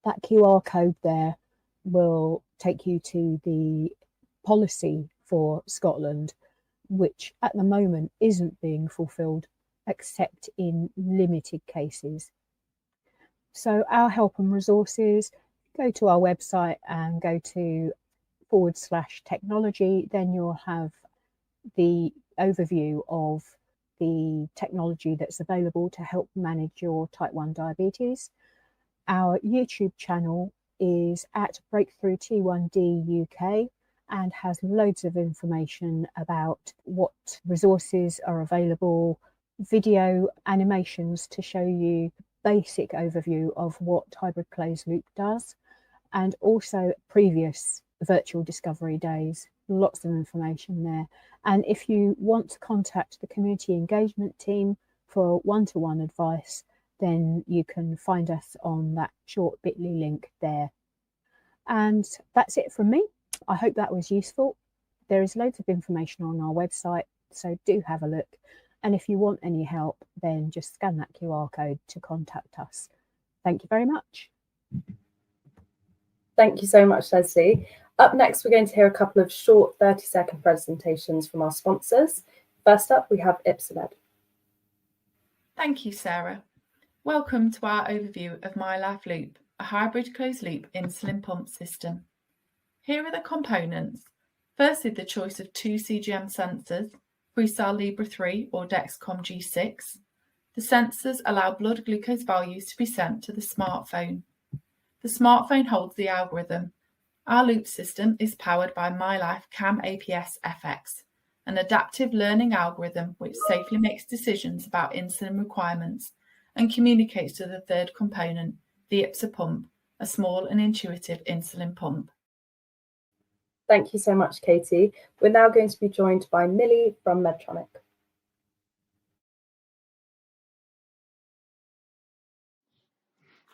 That QR code there will take you to the policy for Scotland, which at the moment isn't being fulfilled except in limited cases. So our help and resources, go to our website and go to /technology, then you'll have the overview of the technology that's available to help manage your type 1 diabetes. Our YouTube channel is at Breakthrough T1D UK and has loads of information about what resources are available, video animations to show you basic overview of what hybrid closed loop does, and also previous virtual discovery days. Lots of information there. And if you want to contact the community engagement team for one-to-one advice, then you can find us on that short bit.ly link there. And that's it from me. I hope that was useful. There is loads of information on our website, so do have a look. And if you want any help, then just scan that QR code to contact us. Thank you very much. Thank you so much, Leslie. Up next, we're going to hear a couple of short 30-second presentations from our sponsors. First up, we have Ypsomed. Thank you, Sarah. Welcome to our overview of MyLife Loop, a hybrid closed-loop insulin pump system. Here are the components. Firstly, the choice of 2 CGM sensors, Freestyle Libre 3 or Dexcom G6. The sensors allow blood glucose values to be sent to the smartphone. The smartphone holds the algorithm. Our loop system is powered by MyLife CAM APS FX, an adaptive learning algorithm which safely makes decisions about insulin requirements and communicates to the third component, the Ipsa pump, a small and intuitive insulin pump. Thank you so much, Katie. We're now going to be joined by Millie from Medtronic.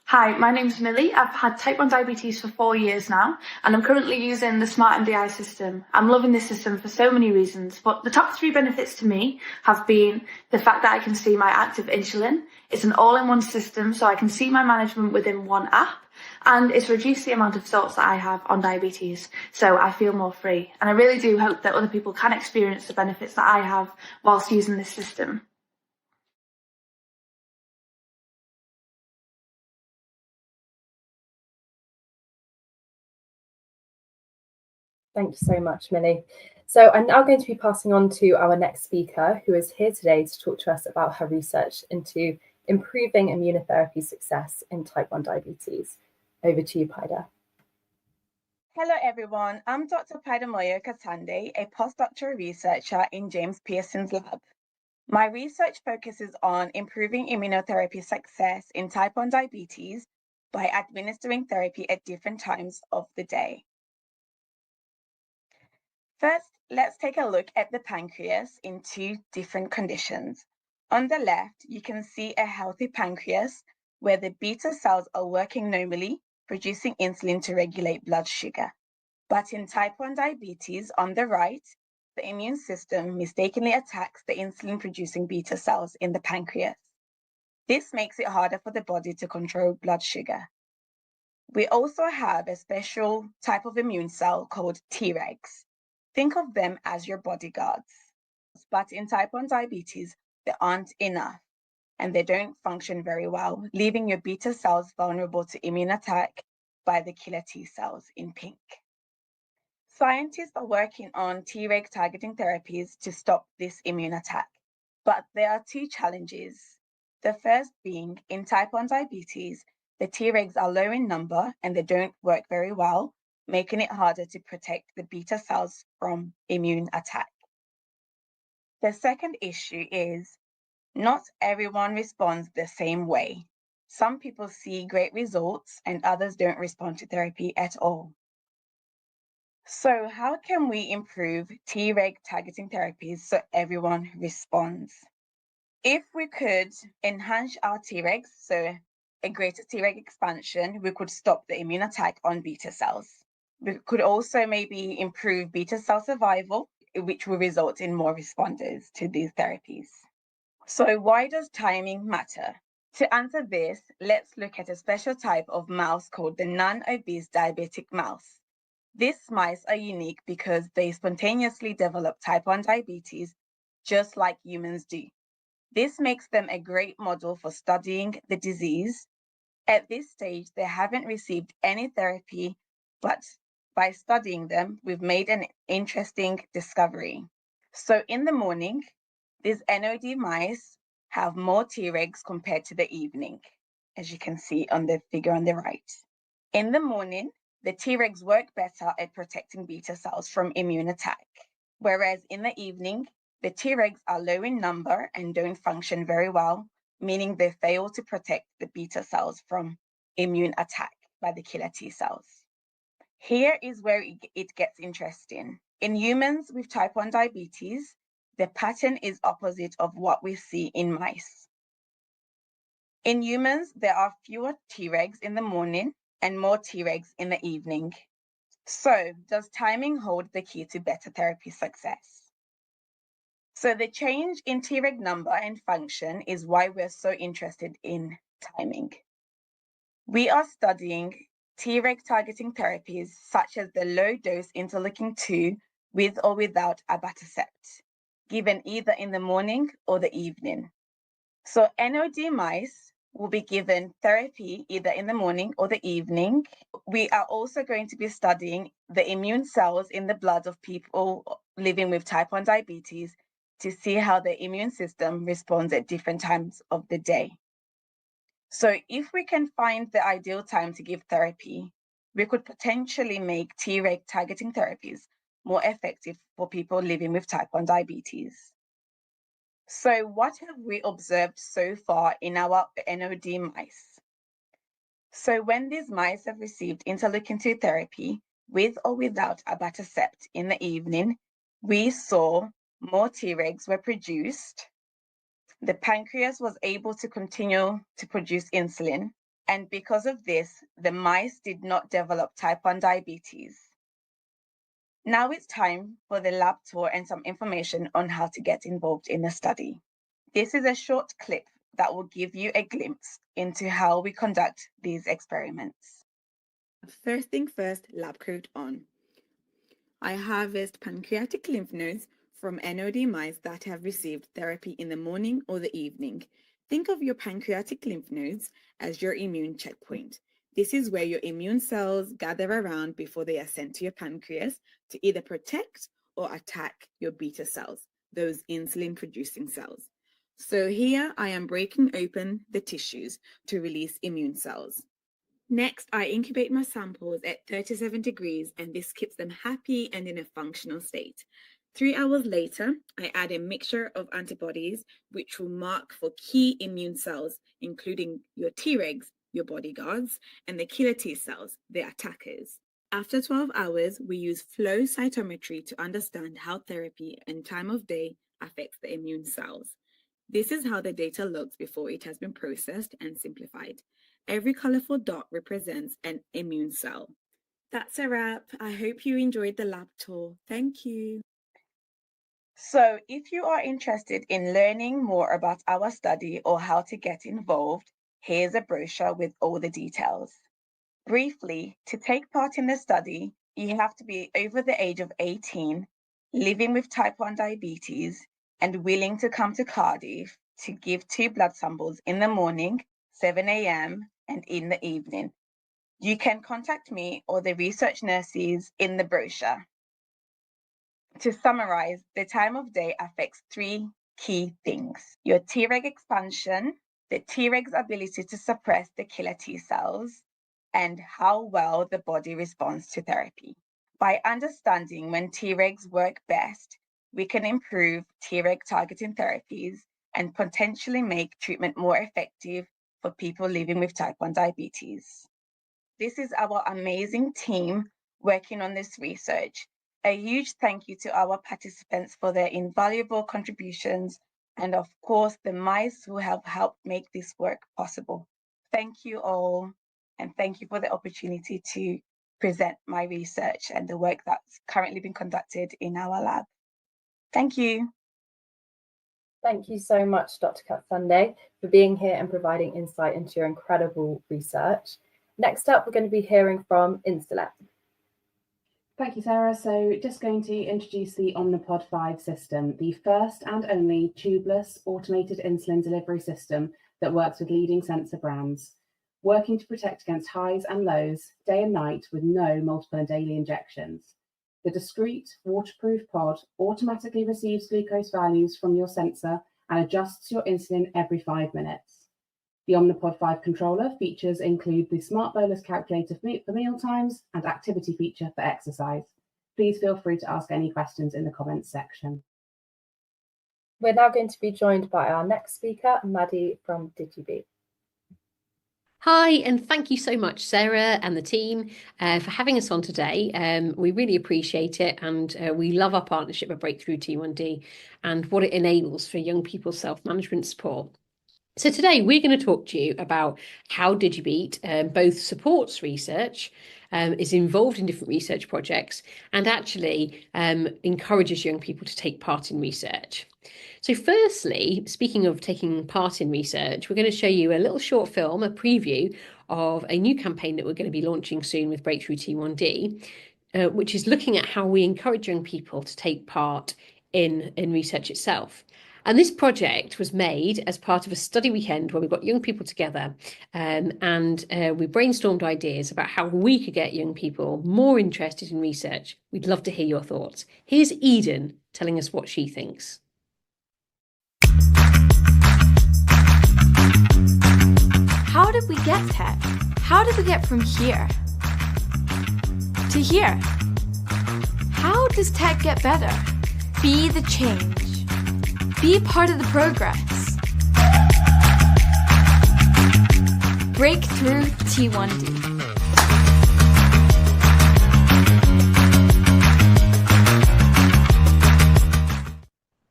Hi, my name's Millie. I've had type 1 diabetes for 4 years now, and I'm currently using the Smart MDI system. I'm loving this system for so many reasons, but the top 3 benefits to me have been the fact that I can see my active insulin. It's an all-in-one system, so I can see my management within one app, and it's reduced the amount of thoughts that I have on diabetes, so I feel more free. And I really do hope that other people can experience the benefits that I have whilst using this system. Thank you so much, Millie. So I'm now going to be passing on to our next speaker, who is here today to talk to us about her research into improving immunotherapy success in type 1 diabetes. Over to you, Paida. Hello, everyone. I'm Dr. Paida Moyo-Katande, a postdoctoral researcher in James Pearson's lab. My research focuses on improving immunotherapy success in type 1 diabetes by administering therapy at different times of the day. First, let's take a look at the pancreas in 2 different conditions. On the left, you can see a healthy pancreas where the beta cells are working normally, producing insulin to regulate blood sugar. But in type 1 diabetes, on the right, the immune system mistakenly attacks the insulin-producing beta cells in the pancreas. This makes it harder for the body to control blood sugar. We also have a special type of immune cell called Tregs. Think of them as your bodyguards. But in type 1 diabetes, there aren't enough, and they don't function very well, leaving your beta cells vulnerable to immune attack by the killer T cells in pink. Scientists are working on Treg targeting therapies to stop this immune attack, but there are 2 challenges. The first being, in type 1 diabetes, the Tregs are low in number and they don't work very well, making it harder to protect the beta cells from immune attack. The second issue is not everyone responds the same way. Some people see great results and others don't respond to therapy at all. So how can we improve Treg targeting therapies so everyone responds? If we could enhance our Tregs, so a greater Treg expansion, we could stop the immune attack on beta cells. We could also maybe improve beta cell survival, which will result in more responders to these therapies. So why does timing matter? To answer this, let's look at a special type of mouse called the non-obese diabetic mouse. These mice are unique because they spontaneously develop type 1 diabetes, just like humans do. This makes them a great model for studying the disease. At this stage, they haven't received any therapy, but by studying them, we've made an interesting discovery. So in the morning, these NOD mice have more Tregs compared to the evening, as you can see on the figure on the right. In the morning, the Tregs work better at protecting beta cells from immune attack, whereas in the evening, the Tregs are low in number and don't function very well, meaning they fail to protect the beta cells from immune attack by the killer T cells. Here is where it gets interesting. In humans with type 1 diabetes, the pattern is opposite of what we see in mice. In humans, there are fewer Tregs in the morning and more Tregs in the evening. So, does timing hold the key to better therapy success? So the change in Treg number and function is why we're so interested in timing. We are studying Treg targeting therapies such as the low-dose interleukin-2 with or without abatacept, given either in the morning or the evening. So NOD mice will be given therapy either in the morning or the evening. We are also going to be studying the immune cells in the blood of people living with type 1 diabetes to see how the immune system responds at different times of the day. So if we can find the ideal time to give therapy, we could potentially make Treg targeting therapies more effective for people living with type 1 diabetes. So what have we observed so far in our NOD mice? So when these mice have received interleukin-2 therapy with or without abatacept in the evening, we saw more Tregs were produced. The pancreas was able to continue to produce insulin, and because of this, the mice did not develop type 1 diabetes. Now it's time for the lab tour and some information on how to get involved in the study. This is a short clip that will give you a glimpse into how we conduct these experiments. First thing first, lab coat on. I harvest pancreatic lymph nodes from NOD mice that have received therapy in the morning or the evening. Think of your pancreatic lymph nodes as your immune checkpoint. This is where your immune cells gather around before they are sent to your pancreas to either protect or attack your beta cells, those insulin-producing cells. So here I am breaking open the tissues to release immune cells. Next, I incubate my samples at 37 degrees, and this keeps them happy and in a functional state. 3 hours later, I add a mixture of antibodies, which will mark for key immune cells, including your Tregs, your bodyguards, and the killer T cells, the attackers. After 12 hours, we use flow cytometry to understand how therapy and time of day affects the immune cells. This is how the data looks before it has been processed and simplified. Every colorful dot represents an immune cell. That's a wrap. I hope you enjoyed the lab tour. Thank you. So if you are interested in learning more about our study or how to get involved, here's a brochure with all the details. Briefly, to take part in the study, you have to be over the age of 18, living with type 1 diabetes, and willing to come to Cardiff to give 2 blood samples in the morning, 7 a.m. and in the evening. You can contact me or the research nurses in the brochure. To summarize, the time of day affects 3 key things: your Treg expansion, the Treg's ability to suppress the killer T cells, and how well the body responds to therapy. By understanding when Tregs work best, we can improve Treg targeting therapies and potentially make treatment more effective for people living with type 1 diabetes. This is our amazing team working on this research. A huge thank you to our participants for their invaluable contributions, and of course, the mice who have helped make this work possible. Thank you all, and thank you for the opportunity to present my research and the work that's currently being conducted in our lab. Thank you. Thank you so much, Dr. Katsunde, for being here and providing insight into your incredible research. Next up, we're going to be hearing from Insulet. Thank you, Sarah. So just going to introduce the Omnipod 5 system, the first and only tubeless automated insulin delivery system that works with leading sensor brands, working to protect against highs and lows day and night with no multiple and daily injections. The discrete waterproof pod automatically receives glucose values from your sensor and adjusts your insulin every 5 minutes. The Omnipod 5 controller features include the Smart Bolus calculator for meal times and activity feature for exercise. Please feel free to ask any questions in the comments section. We're now going to be joined by our next speaker, Maddie from Digibete. Hi, and thank you so much, Sarah and the team, for having us on today. We really appreciate it, and we love our partnership with Breakthrough T1D and what it enables for young people's self-management support. So today we're going to talk to you about how Digibete both supports research, is involved in different research projects, and actually encourages young people to take part in research. So firstly, speaking of taking part in research, we're going to show you a little short film, a preview of a new campaign that we're going to be launching soon with Breakthrough T1D, which is looking at how we encourage young people to take part in research itself. And this project was made as part of a study weekend where we got young people together and we brainstormed ideas about how we could get young people more interested in research. We'd love to hear your thoughts. Here's Eden telling us what she thinks. How did we get tech? How did we get from here to here? How does tech get better? Be the change. Be part of the progress. Breakthrough T1D.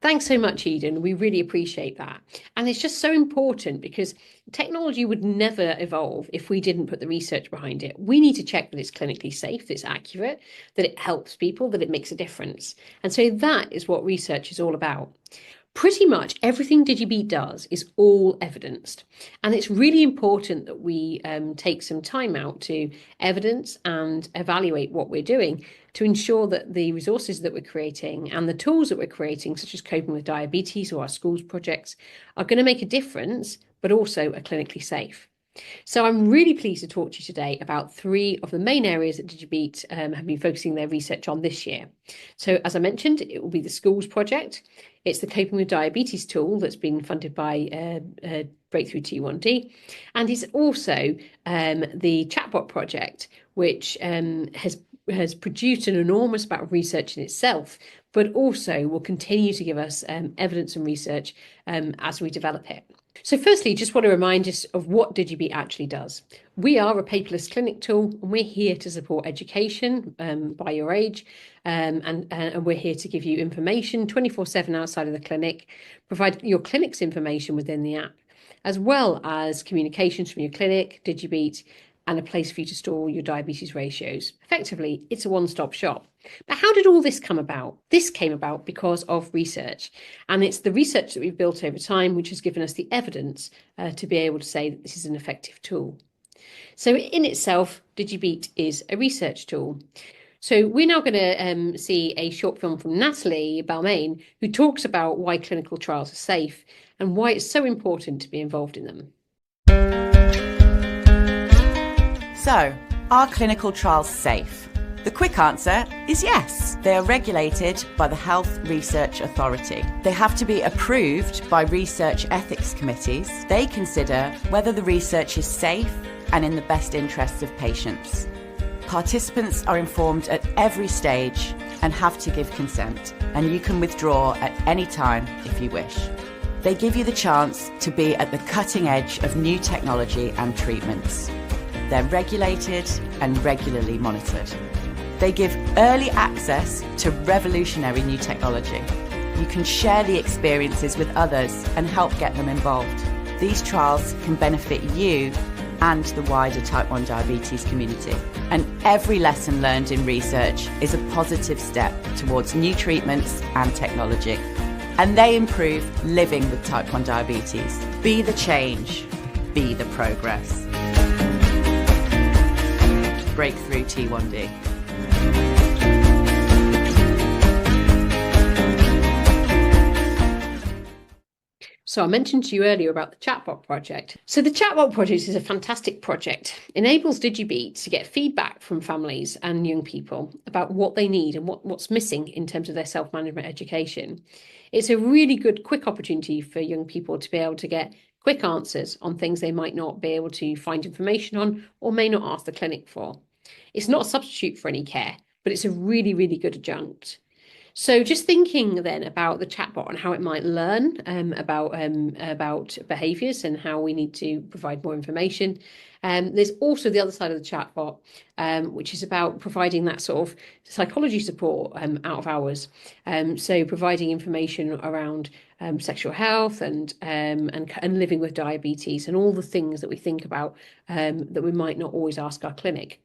Thanks so much, Eden. We really appreciate that. And it's just so important because technology would never evolve if we didn't put the research behind it. We need to check that it's clinically safe, that it's accurate, that it helps people, that it makes a difference. And so that is what research is all about. Pretty much everything Digibete does is all evidenced. And it's really important that we take some time out to evidence and evaluate what we're doing to ensure that the resources that we're creating and the tools that we're creating, such as coping with diabetes or our schools projects, are going to make a difference, but also are clinically safe. So I'm really pleased to talk to you today about 3 of the main areas that Digibete have been focusing their research on this year. So as I mentioned, it will be the schools project. It's the coping with diabetes tool that's been funded by Breakthrough T1D. And it's also the chatbot project, which has produced an enormous amount of research in itself, but also will continue to give us evidence and research as we develop it. So firstly, just want to remind us of what Digibete actually does. We are a paperless clinic tool, and we're here to support education by your age, and we're here to give you information 24/7 outside of the clinic, provide your clinic's information within the app, as well as communications from your clinic, Digibete, and a place for you to store your diabetes ratios. Effectively, it's a one-stop shop. But how did all this come about? This came about because of research. And it's the research that we've built over time which has given us the evidence to be able to say that this is an effective tool. So in itself, Digibete is a research tool. So we're now going to see a short film from Natalie Balmain, who talks about why clinical trials are safe and why it's so important to be involved in them. So, are clinical trials safe? The quick answer is yes. They are regulated by the Health Research Authority. They have to be approved by research ethics committees. They consider whether the research is safe and in the best interests of patients. Participants are informed at every stage and have to give consent, and you can withdraw at any time if you wish. They give you the chance to be at the cutting edge of new technology and treatments. They're regulated and regularly monitored. They give early access to revolutionary new technology. You can share the experiences with others and help get them involved. These trials can benefit you and the wider type 1 diabetes community. And every lesson learned in research is a positive step towards new treatments and technology. And they improve living with type 1 diabetes. Be the change, be the progress. Breakthrough T1D. So I mentioned to you earlier about the chatbot project. So the chatbot project is a fantastic project. It enables Digibete to get feedback from families and young people about what they need and what's missing in terms of their self-management education. It's a really good, quick opportunity for young people to be able to get quick answers on things they might not be able to find information on or may not ask the clinic for. It's not a substitute for any care, but it's a really, really good adjunct. So just thinking then about the chatbot and how it might learn about behaviours and how we need to provide more information. There's also the other side of the chatbot, which is about providing that sort of psychology support out of hours. So providing information around sexual health and living with diabetes and all the things that we think about that we might not always ask our clinic.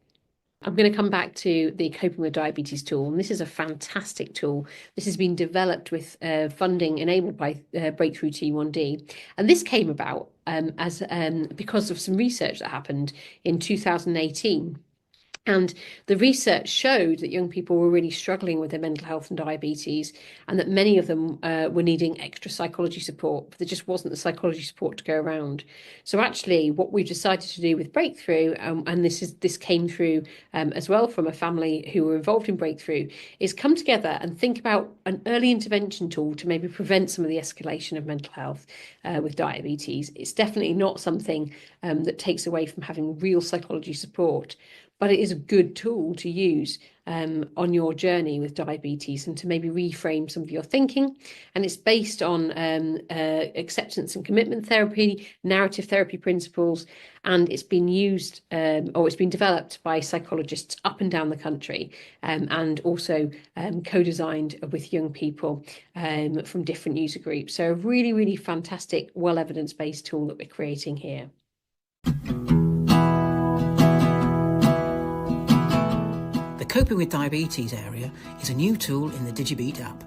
I'm going to come back to the Coping with Diabetes tool, and this is a fantastic tool. This has been developed with funding enabled by Breakthrough T1D, and this came about because of some research that happened in 2018. And the research showed that young people were really struggling with their mental health and diabetes, and that many of them were needing extra psychology support, but there just wasn't the psychology support to go around. So actually what we've decided to do with Breakthrough, and this came through as well from a family who were involved in Breakthrough, is come together and think about an early intervention tool to maybe prevent some of the escalation of mental health with diabetes. It's definitely not something that takes away from having real psychology support, but it is a good tool to use on your journey with diabetes and to maybe reframe some of your thinking. And it's based on acceptance and commitment therapy, narrative therapy principles, and it's been used or it's been developed by psychologists up and down the country, and also co-designed with young people from different user groups. So a really, really fantastic, well evidence-based tool that we're creating here. The Coping with Diabetes area is a new tool in the Digibete app.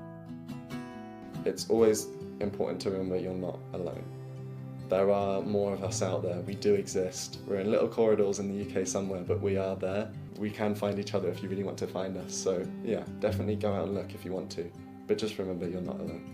It's always important to remember you're not alone. There are more of us out there. We do exist. We're in little corridors in the UK somewhere, but we are there. We can find each other if you really want to find us. So yeah, definitely go out and look if you want to. But just remember you're not alone.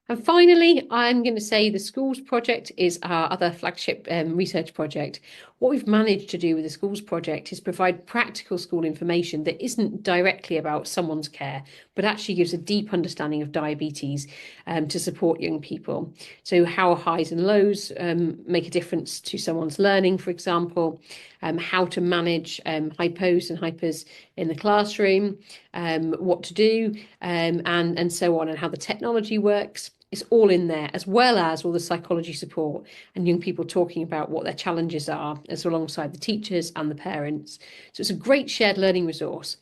And finally, I'm going to say the schools project is our other flagship research project. What we've managed to do with the schools project is provide practical school information that isn't directly about someone's care, but actually gives a deep understanding of diabetes to support young people. So how highs and lows make a difference to someone's learning, for example, how to manage hypos and hypers in the classroom, what to do, and so on, and how the technology works. It's all in there, as well as all the psychology support and young people talking about what their challenges are, as alongside the teachers and the parents. So it's a great shared learning resource.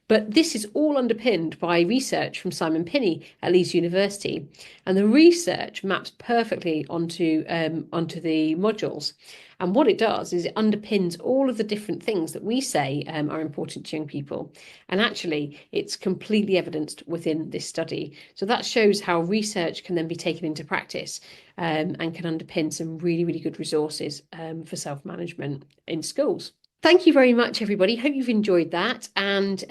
But this is all underpinned by research from Simon Pinney at Leeds University. And the research maps perfectly onto the modules. And what it does is it underpins all of the different things that we say are important to young people. And actually, it's completely evidenced within this study. So that shows how research can then be taken into practice and can underpin some really, really good resources for self-management in schools. Thank you very much, everybody. Hope you've enjoyed that. And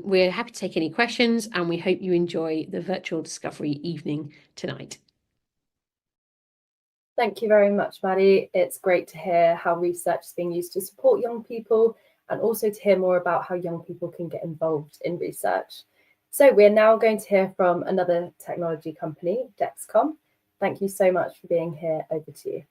we're happy to take any questions, and we hope you enjoy the virtual discovery evening tonight. Thank you very much, Maddie. It's great to hear how research is being used to support young people, and also to hear more about how young people can get involved in research. So we're now going to hear from another technology company, Dexcom. Thank you so much for being here. Over to you.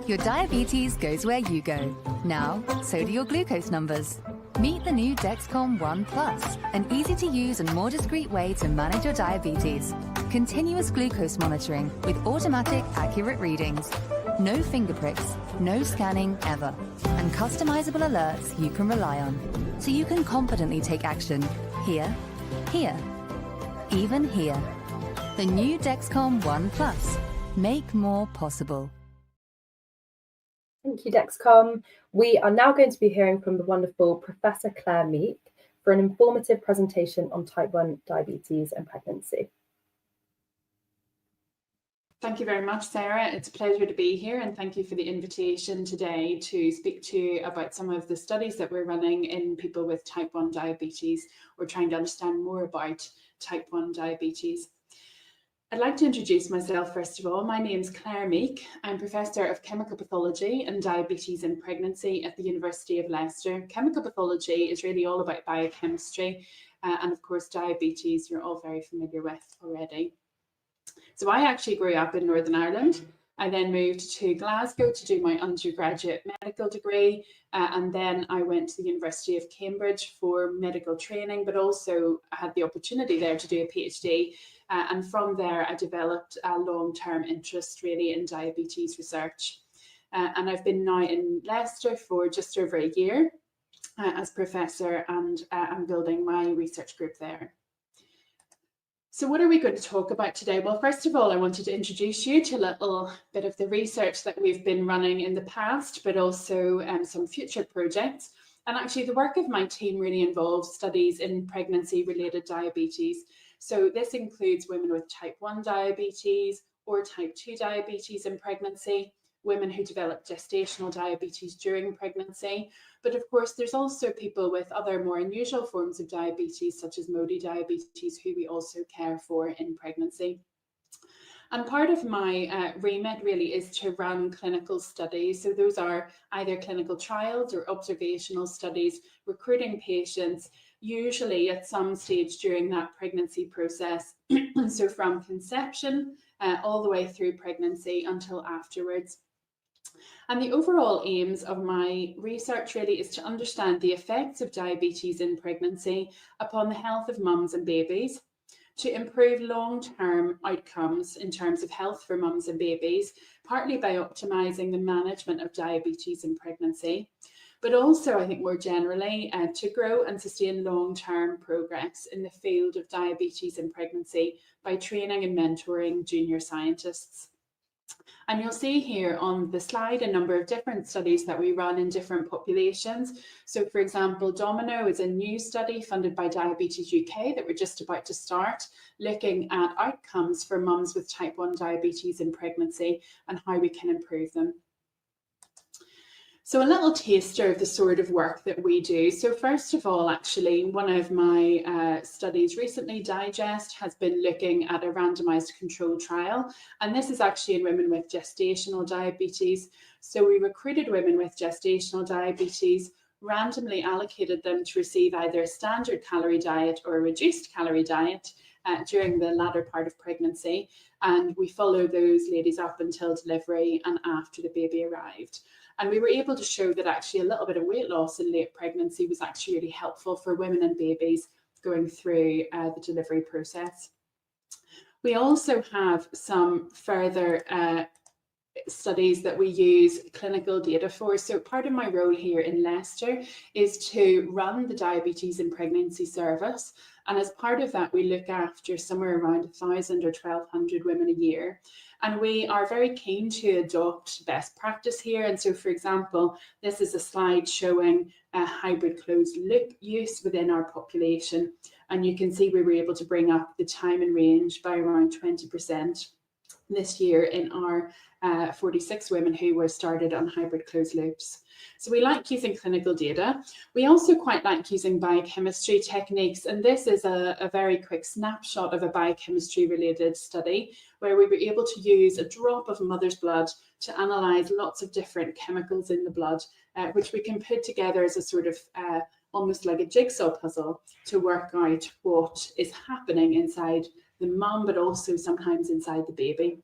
Your diabetes goes where you go. Now, so do your glucose numbers. Meet the new Dexcom One Plus, an easy-to-use and more discreet way to manage your diabetes. Continuous glucose monitoring with automatic, accurate readings. No finger pricks, no scanning ever, and customizable alerts you can rely on, so you can confidently take action here, here, even here. The new Dexcom One Plus. Make more possible. Thank you, Dexcom. We are now going to be hearing from the wonderful Professor Claire Meek for an informative presentation on type 1 diabetes and pregnancy. Thank you very much, Sarah. It's a pleasure to be here, and thank you for the invitation today to speak to you about some of the studies that we're running in people with type 1 diabetes, or trying to understand more about type 1 diabetes. I'd like to introduce myself first of all. My name is Claire Meek. I'm Professor of Chemical Pathology and Diabetes and Pregnancy at the University of Leicester. Chemical pathology is really all about biochemistry, and of course diabetes you're all very familiar with already. So I actually grew up in Northern Ireland. I then moved to Glasgow to do my undergraduate medical degree, and then I went to the University of Cambridge for medical training, but also I had the opportunity there to do a PhD. And from there, I developed a long-term interest really in diabetes research. And I've been now in Leicester for just over a year as professor, and I'm building my research group there. So what are we going to talk about today? Well, first of all, I wanted to introduce you to a little bit of the research that we've been running in the past, but also some future projects. And actually the work of my team really involves studies in pregnancy-related diabetes. So this includes women with type 1 diabetes or type 2 diabetes in pregnancy, women who develop gestational diabetes during pregnancy. But of course, there's also people with other more unusual forms of diabetes, such as MODY diabetes, who we also care for in pregnancy. And part of my remit really is to run clinical studies. So those are either clinical trials or observational studies, recruiting patients, usually at some stage during that pregnancy process. So from conception all the way through pregnancy until afterwards. And the overall aims of my research really is to understand the effects of diabetes in pregnancy upon the health of mums and babies, to improve long-term outcomes in terms of health for mums and babies, partly by optimising the management of diabetes in pregnancy, but also, I think more generally, to grow and sustain long-term progress in the field of diabetes in pregnancy by training and mentoring junior scientists. And you'll see here on the slide a number of different studies that we run in different populations. So for example, Domino is a new study funded by Diabetes UK that we're just about to start, looking at outcomes for mums with type 1 diabetes in pregnancy and how we can improve them. So a little taster of the sort of work that we do. So first of all, actually, one of my studies recently, Digest, has been looking at a randomized controlled trial. And this is actually in women with gestational diabetes. So we recruited women with gestational diabetes, randomly allocated them to receive either a standard calorie diet or a reduced calorie diet during the latter part of pregnancy. And we followed those ladies up until delivery and after the baby arrived. And we were able to show that actually a little bit of weight loss in late pregnancy was actually really helpful for women and babies going through the delivery process. We also have some further studies that we use clinical data for. So part of my role here in Leicester is to run the Diabetes in Pregnancy service. And as part of that, we look after somewhere around 1,000 or 1,200 women a year. And we are very keen to adopt best practice here. And so, for example, this is a slide showing hybrid closed loop use within our population. And you can see we were able to bring up the time in range by around 20% this year in our 46 women who were started on hybrid closed loops. So we like using clinical data. We also quite like using biochemistry techniques, and this is a very quick snapshot of a biochemistry related study where we were able to use a drop of mother's blood to analyse lots of different chemicals in the blood, which we can put together as a sort of almost like a jigsaw puzzle to work out what is happening inside the mum, but also sometimes inside the baby.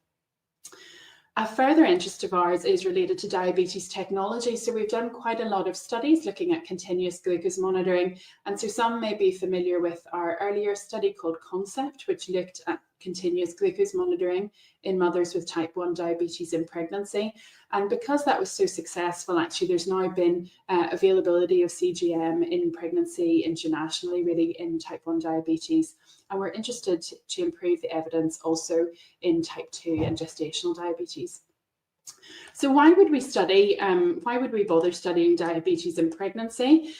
A further interest of ours is related to diabetes technology. So we've done quite a lot of studies looking at continuous glucose monitoring. And so some may be familiar with our earlier study called Concept, which looked at continuous glucose monitoring in mothers with type 1 diabetes in pregnancy. And because that was so successful, actually, there's now been availability of CGM in pregnancy internationally, really in type 1 diabetes. And we're interested to improve the evidence also in type 2 and gestational diabetes. So why would we bother studying diabetes in pregnancy?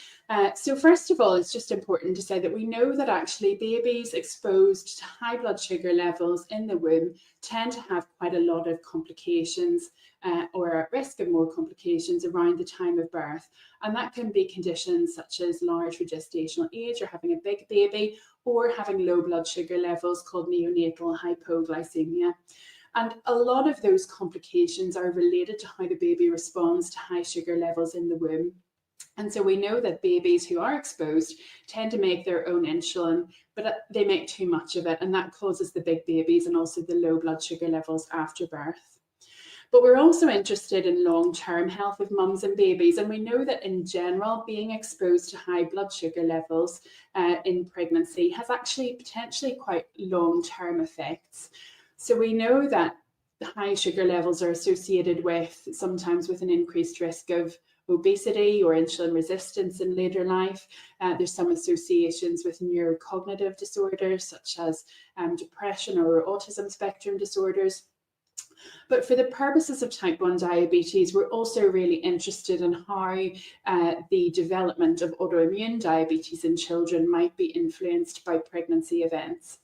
So first of all, it's just important to say that we know that actually babies exposed to high blood sugar levels in the womb tend to have quite a lot of complications or at risk of more complications around the time of birth. And that can be conditions such as large gestational age or having a big baby or having low blood sugar levels called neonatal hypoglycemia. And a lot of those complications are related to how the baby responds to high sugar levels in the womb. And so we know that babies who are exposed tend to make their own insulin, but they make too much of it, and that causes the big babies and also the low blood sugar levels after birth. But we're also interested in long-term health of mums and babies, and we know that in general, being exposed to high blood sugar levels in pregnancy has actually potentially quite long-term effects. So we know that the high sugar levels are associated with sometimes with an increased risk of obesity or insulin resistance in later life. There's some associations with neurocognitive disorders such as depression or autism spectrum disorders. But for the purposes of type 1 diabetes, we're also really interested in how the development of autoimmune diabetes in children might be influenced by pregnancy events.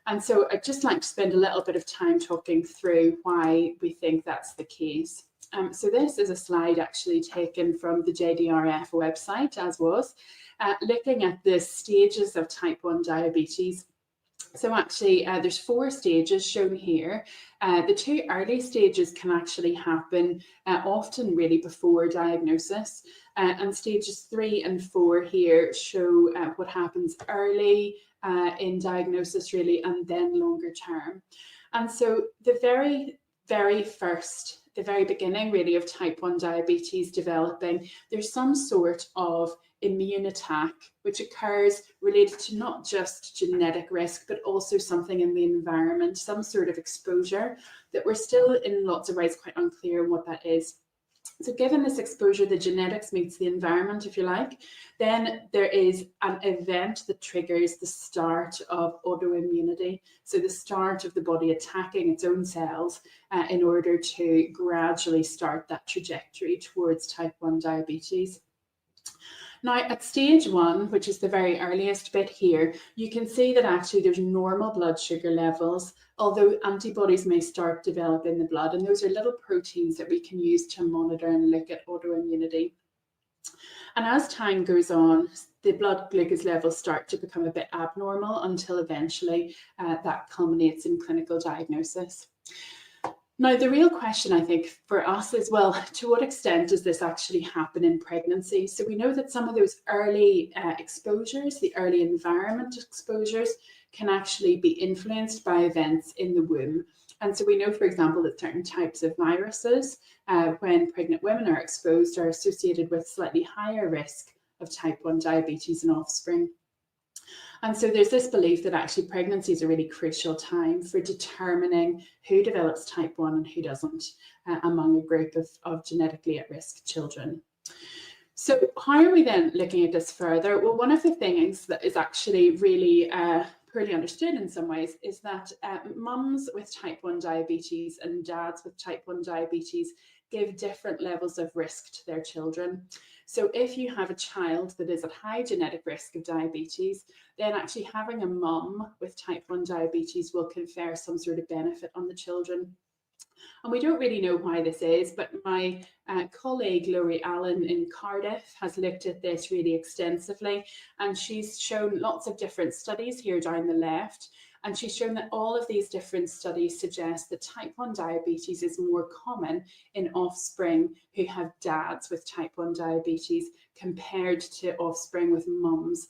And so I'd just like to spend a little bit of time talking through why we think that's the case. So this is a slide actually taken from the JDRF website, as was, looking at the stages of type 1 diabetes. So actually, there's 4 stages shown here. The 2 early stages can actually happen often really before diagnosis. And stages 3 and 4 here show what happens early in diagnosis really, and then longer term. And so the very beginning really of type 1 diabetes developing, there's some sort of immune attack which occurs related to not just genetic risk but also something in the environment, some sort of exposure that we're still in lots of ways quite unclear what that is. So given this exposure, the genetics meets the environment, if you like, then there is an event that triggers the start of autoimmunity. So the start of the body attacking its own cells in order to gradually start that trajectory towards type 1 diabetes. Now, at stage 1, which is the very earliest bit here, you can see that actually there's normal blood sugar levels, although antibodies may start developing in the blood, and those are little proteins that we can use to monitor and look at autoimmunity. And as time goes on, the blood glucose levels start to become a bit abnormal until eventually that culminates in clinical diagnosis. Now, the real question, I think, for us is, well, to what extent does this actually happen in pregnancy? So we know that some of those early exposures, the early environment exposures, can actually be influenced by events in the womb. And so we know, for example, that certain types of viruses, when pregnant women are exposed, are associated with slightly higher risk of type 1 diabetes in offspring. And so there's this belief that actually pregnancy is a really crucial time for determining who develops type 1 and who doesn't among a group of genetically at-risk children. So how are we then looking at this further? Well, one of the things that is actually really poorly understood in some ways is that mums with type 1 diabetes and dads with type 1 diabetes give different levels of risk to their children. So if you have a child that is at high genetic risk of diabetes, then actually having a mum with type 1 diabetes will confer some sort of benefit on the children. And we don't really know why this is, but my colleague Laurie Allen in Cardiff has looked at this really extensively, and she's shown lots of different studies here down the left. And she's shown that all of these different studies suggest that type 1 diabetes is more common in offspring who have dads with type 1 diabetes compared to offspring with mums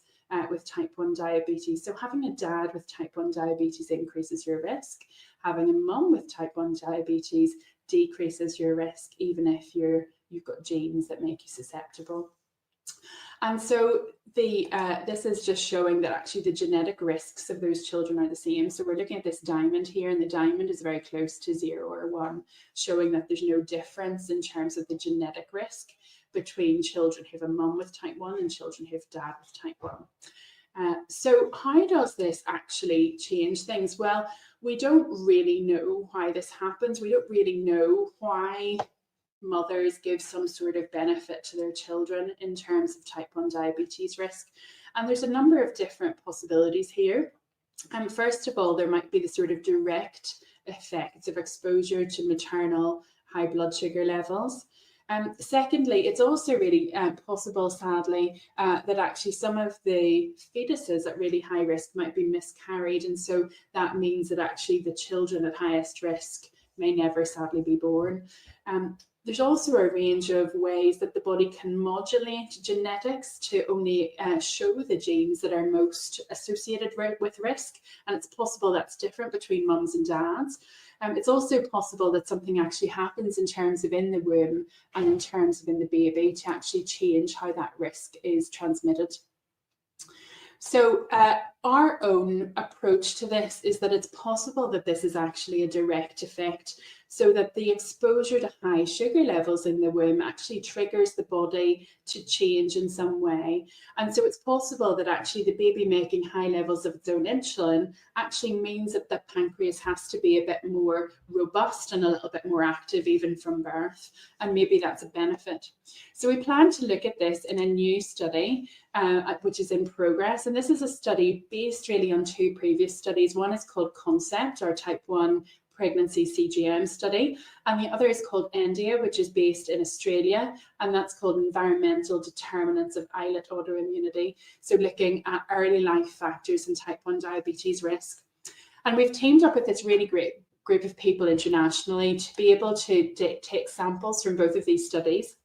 with type 1 diabetes. So having a dad with type 1 diabetes increases your risk. Having a mum with type 1 diabetes decreases your risk, even if you've got genes that make you susceptible. And so this is just showing that actually the genetic risks of those children are the same. So we're looking at this diamond here, and the diamond is very close to 0 or 1, showing that there's no difference in terms of the genetic risk between children who have a mum with type 1 and children who have dad with type 1. So how does this actually change things? Well, we don't really know why this happens. We don't really know why mothers give some sort of benefit to their children in terms of type 1 diabetes risk. And there's a number of different possibilities here. First of all, there might be the sort of direct effects of exposure to maternal high blood sugar levels. Secondly, it's also really possible, sadly, that actually some of the fetuses at really high risk might be miscarried. And so that means that actually the children at highest risk may never sadly be born. There's also a range of ways that the body can modulate genetics to only show the genes that are most associated with risk. And it's possible that's different between mums and dads. It's also possible that something actually happens in terms of in the womb and in terms of in the baby to actually change how that risk is transmitted. So our own approach to this is that it's possible that this is actually a direct effect, so that the exposure to high sugar levels in the womb actually triggers the body to change in some way. And so it's possible that actually the baby making high levels of its own insulin actually means that the pancreas has to be a bit more robust and a little bit more active even from birth. And maybe that's a benefit. So we plan to look at this in a new study, which is in progress. And this is a study based really on 2 previous studies. One is called CONCEPT, our type 1 pregnancy CGM study, and the other is called ENDIA, which is based in Australia, and that's called Environmental Determinants of Islet Autoimmunity, so looking at early life factors in type 1 diabetes risk. And we've teamed up with this really great group of people internationally to be able to take samples from both of these studies,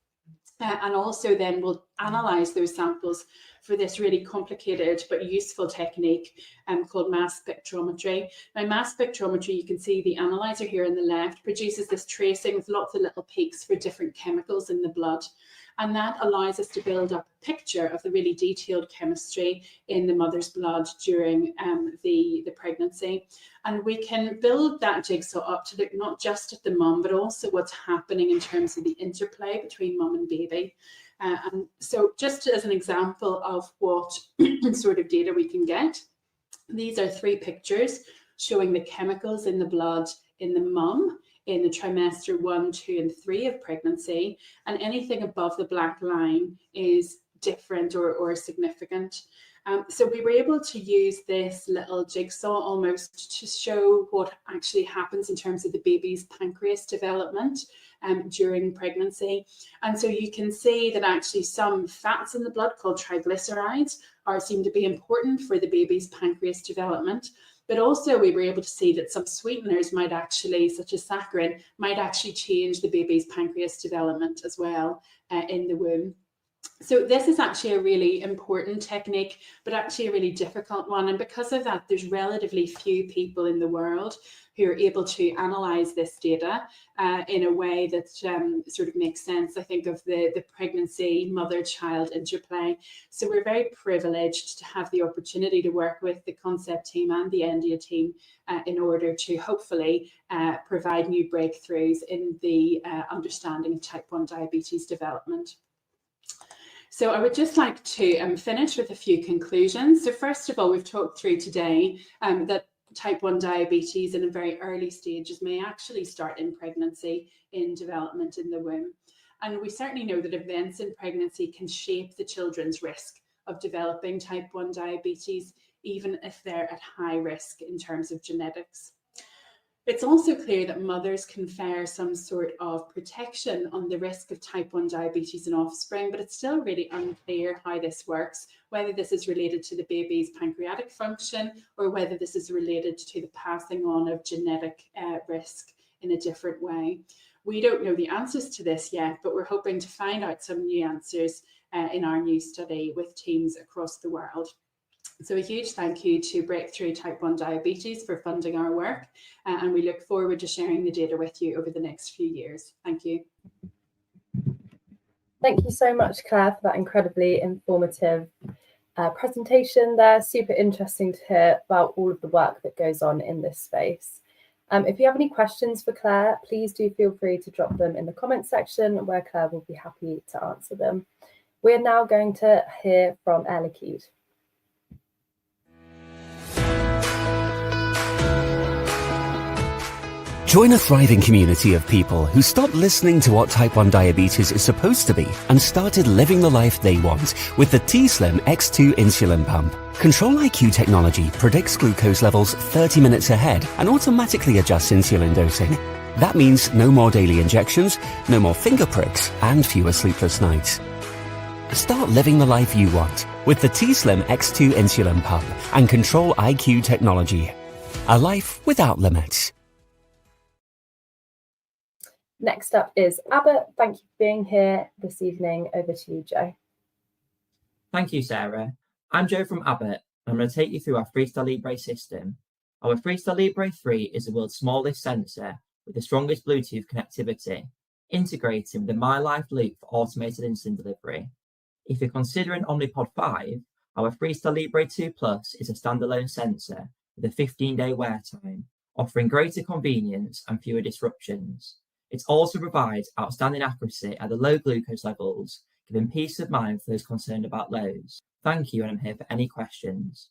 and also then we'll analyse those samples for this really complicated but useful technique called mass spectrometry. Now, mass spectrometry, you can see the analyzer here on the left, produces this tracing with lots of little peaks for different chemicals in the blood. And that allows us to build up a picture of the really detailed chemistry in the mother's blood during the pregnancy. And we can build that jigsaw up to look not just at the mum, but also what's happening in terms of the interplay between mum and baby. And so just as an example of what sort of data we can get, these are 3 pictures showing the chemicals in the blood in the mum in the trimester 1, 2, and 3 of pregnancy, and anything above the black line is different or significant. So we were able to use this little jigsaw almost to show what actually happens in terms of the baby's pancreas development during pregnancy. And so you can see that actually some fats in the blood called triglycerides seem to be important for the baby's pancreas development. But also we were able to see that some sweeteners might actually, such as saccharin, might actually change the baby's pancreas development as well in the womb. So this is actually a really important technique, but actually a really difficult one. And because of that, there's relatively few people in the world who are able to analyse this data in a way that sort of makes sense. I think of the pregnancy, mother-child interplay. So we're very privileged to have the opportunity to work with the Concept team and the Endia team in order to hopefully provide new breakthroughs in the understanding of type 1 diabetes development. So I would just like to finish with a few conclusions. So first of all, we've talked through today that type 1 diabetes in a very early stages may actually start in pregnancy, in development in the womb. And we certainly know that events in pregnancy can shape the children's risk of developing type 1 diabetes, even if they're at high risk in terms of genetics. It's also clear that mothers confer some sort of protection on the risk of type 1 diabetes in offspring, but it's still really unclear how this works, whether this is related to the baby's pancreatic function or whether this is related to the passing on of genetic risk in a different way. We don't know the answers to this yet, but we're hoping to find out some new answers in our new study with teams across the world. So a huge thank you to Breakthrough Type 1 Diabetes for funding our work, and we look forward to sharing the data with you over the next few years. Thank you. Thank you so much, Claire, for that incredibly informative presentation there. Super interesting to hear about all of the work that goes on in this space. If you have any questions for Claire, please do feel free to drop them in the comments section where Claire will be happy to answer them. We're now going to hear from Air Liquide. Join a thriving community of people who stopped listening to what type 1 diabetes is supposed to be and started living the life they want with the T-Slim X2 insulin pump. Control-IQ technology predicts glucose levels 30 minutes ahead and automatically adjusts insulin dosing. That means no more daily injections, no more finger pricks, and fewer sleepless nights. Start living the life you want with the T-Slim X2 insulin pump and Control-IQ technology. A life without limits. Next up is Abbott. Thank you for being here this evening. Over to you, Joe. Thank you, Sarah. I'm Joe from Abbott. I'm going to take you through our Freestyle Libre system. Our Freestyle Libre 3 is the world's smallest sensor with the strongest Bluetooth connectivity, integrating with the MyLife Loop for automated insulin delivery. If you're considering Omnipod 5, our Freestyle Libre 2 Plus is a standalone sensor with a 15-day wear time, offering greater convenience and fewer disruptions. It also provides outstanding accuracy at the low glucose levels, giving peace of mind for those concerned about lows. Thank you, and I'm here for any questions.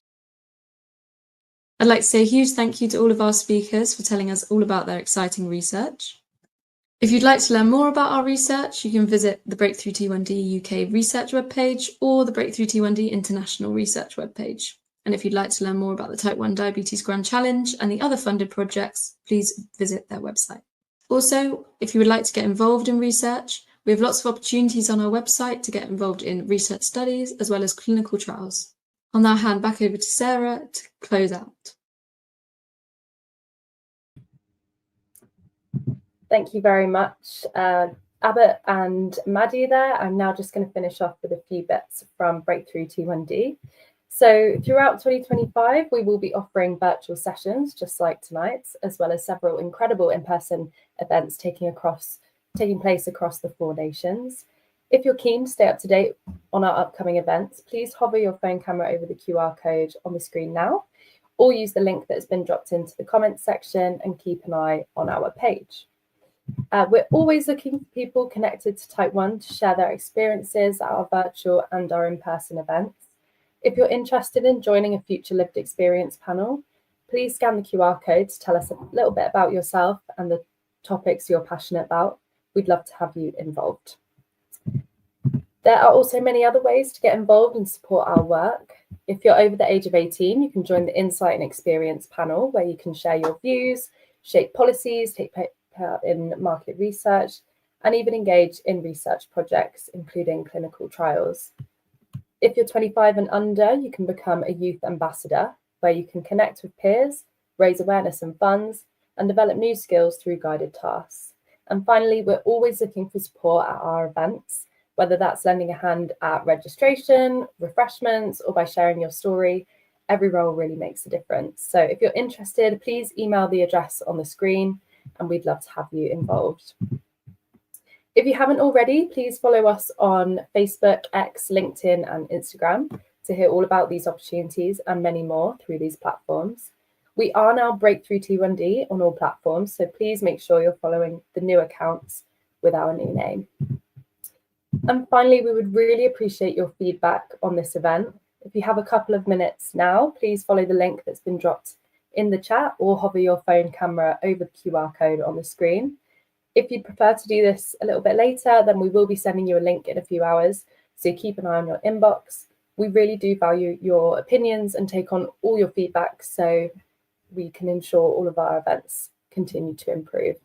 I'd like to say a huge thank you to all of our speakers for telling us all about their exciting research. If you'd like to learn more about our research, you can visit the Breakthrough T1D UK research webpage or the Breakthrough T1D International research webpage. And if you'd like to learn more about the Type 1 Diabetes Grand Challenge and the other funded projects, please visit their website. Also, if you would like to get involved in research, we have lots of opportunities on our website to get involved in research studies as well as clinical trials. I'll now hand back over to Sarah to close out. Thank you very much, Abbott and Maddie there. I'm now just going to finish off with a few bits from Breakthrough T1D. So throughout 2025, we will be offering virtual sessions just like tonight's, as well as several incredible in-person events taking place across the 4 nations. If you're keen to stay up to date on our upcoming events, please hover your phone camera over the QR code on the screen now, or use the link that has been dropped into the comments section and keep an eye on our page. We're always looking for people connected to Type 1 to share their experiences at our virtual and our in-person events. If you're interested in joining a future lived experience panel, please scan the QR code to tell us a little bit about yourself and the topics you're passionate about. We'd love to have you involved. There are also many other ways to get involved and support our work. If you're over the age of 18, you can join the Insight and Experience panel, where you can share your views, shape policies, take part in market research, and even engage in research projects, including clinical trials. If you're 25 and under, you can become a youth ambassador, where you can connect with peers, raise awareness and funds, and develop new skills through guided tasks. And finally, we're always looking for support at our events, whether that's lending a hand at registration, refreshments, or by sharing your story. every role really makes a difference. So if you're interested, please email the address on the screen and we'd love to have you involved. If you haven't already, please follow us on Facebook, X, LinkedIn and Instagram to hear all about these opportunities and many more through these platforms. We are now Breakthrough T1D on all platforms, so please make sure you're following the new accounts with our new name. And finally, we would really appreciate your feedback on this event. If you have a couple of minutes now, please follow the link that's been dropped in the chat or hover your phone camera over the QR code on the screen. If you'd prefer to do this a little bit later, then we will be sending you a link in a few hours, so keep an eye on your inbox. We really do value your opinions and take on all your feedback so we can ensure all of our events continue to improve.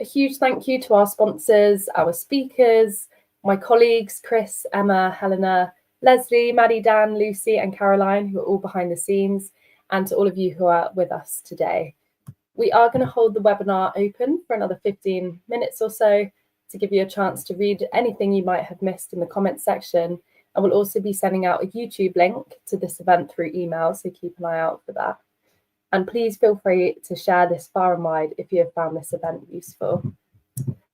A huge thank you to our sponsors, our speakers, my colleagues, Chris, Emma, Helena, Leslie, Maddie, Dan, Lucy, and Caroline, who are all behind the scenes, and to all of you who are with us today. We are going to hold the webinar open for another 15 minutes or so to give you a chance to read anything you might have missed in the comments section. And we'll also be sending out a YouTube link to this event through email, so keep an eye out for that. And please feel free to share this far and wide if you have found this event useful.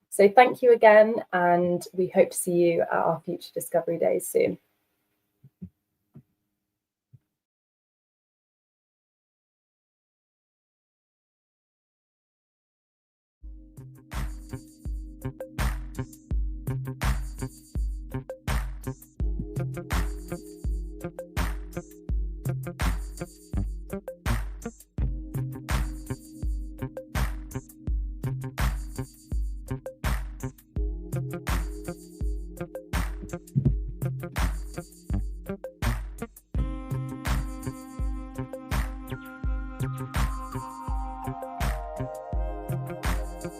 So thank you again, and we hope to see you at our future Discovery Days soon.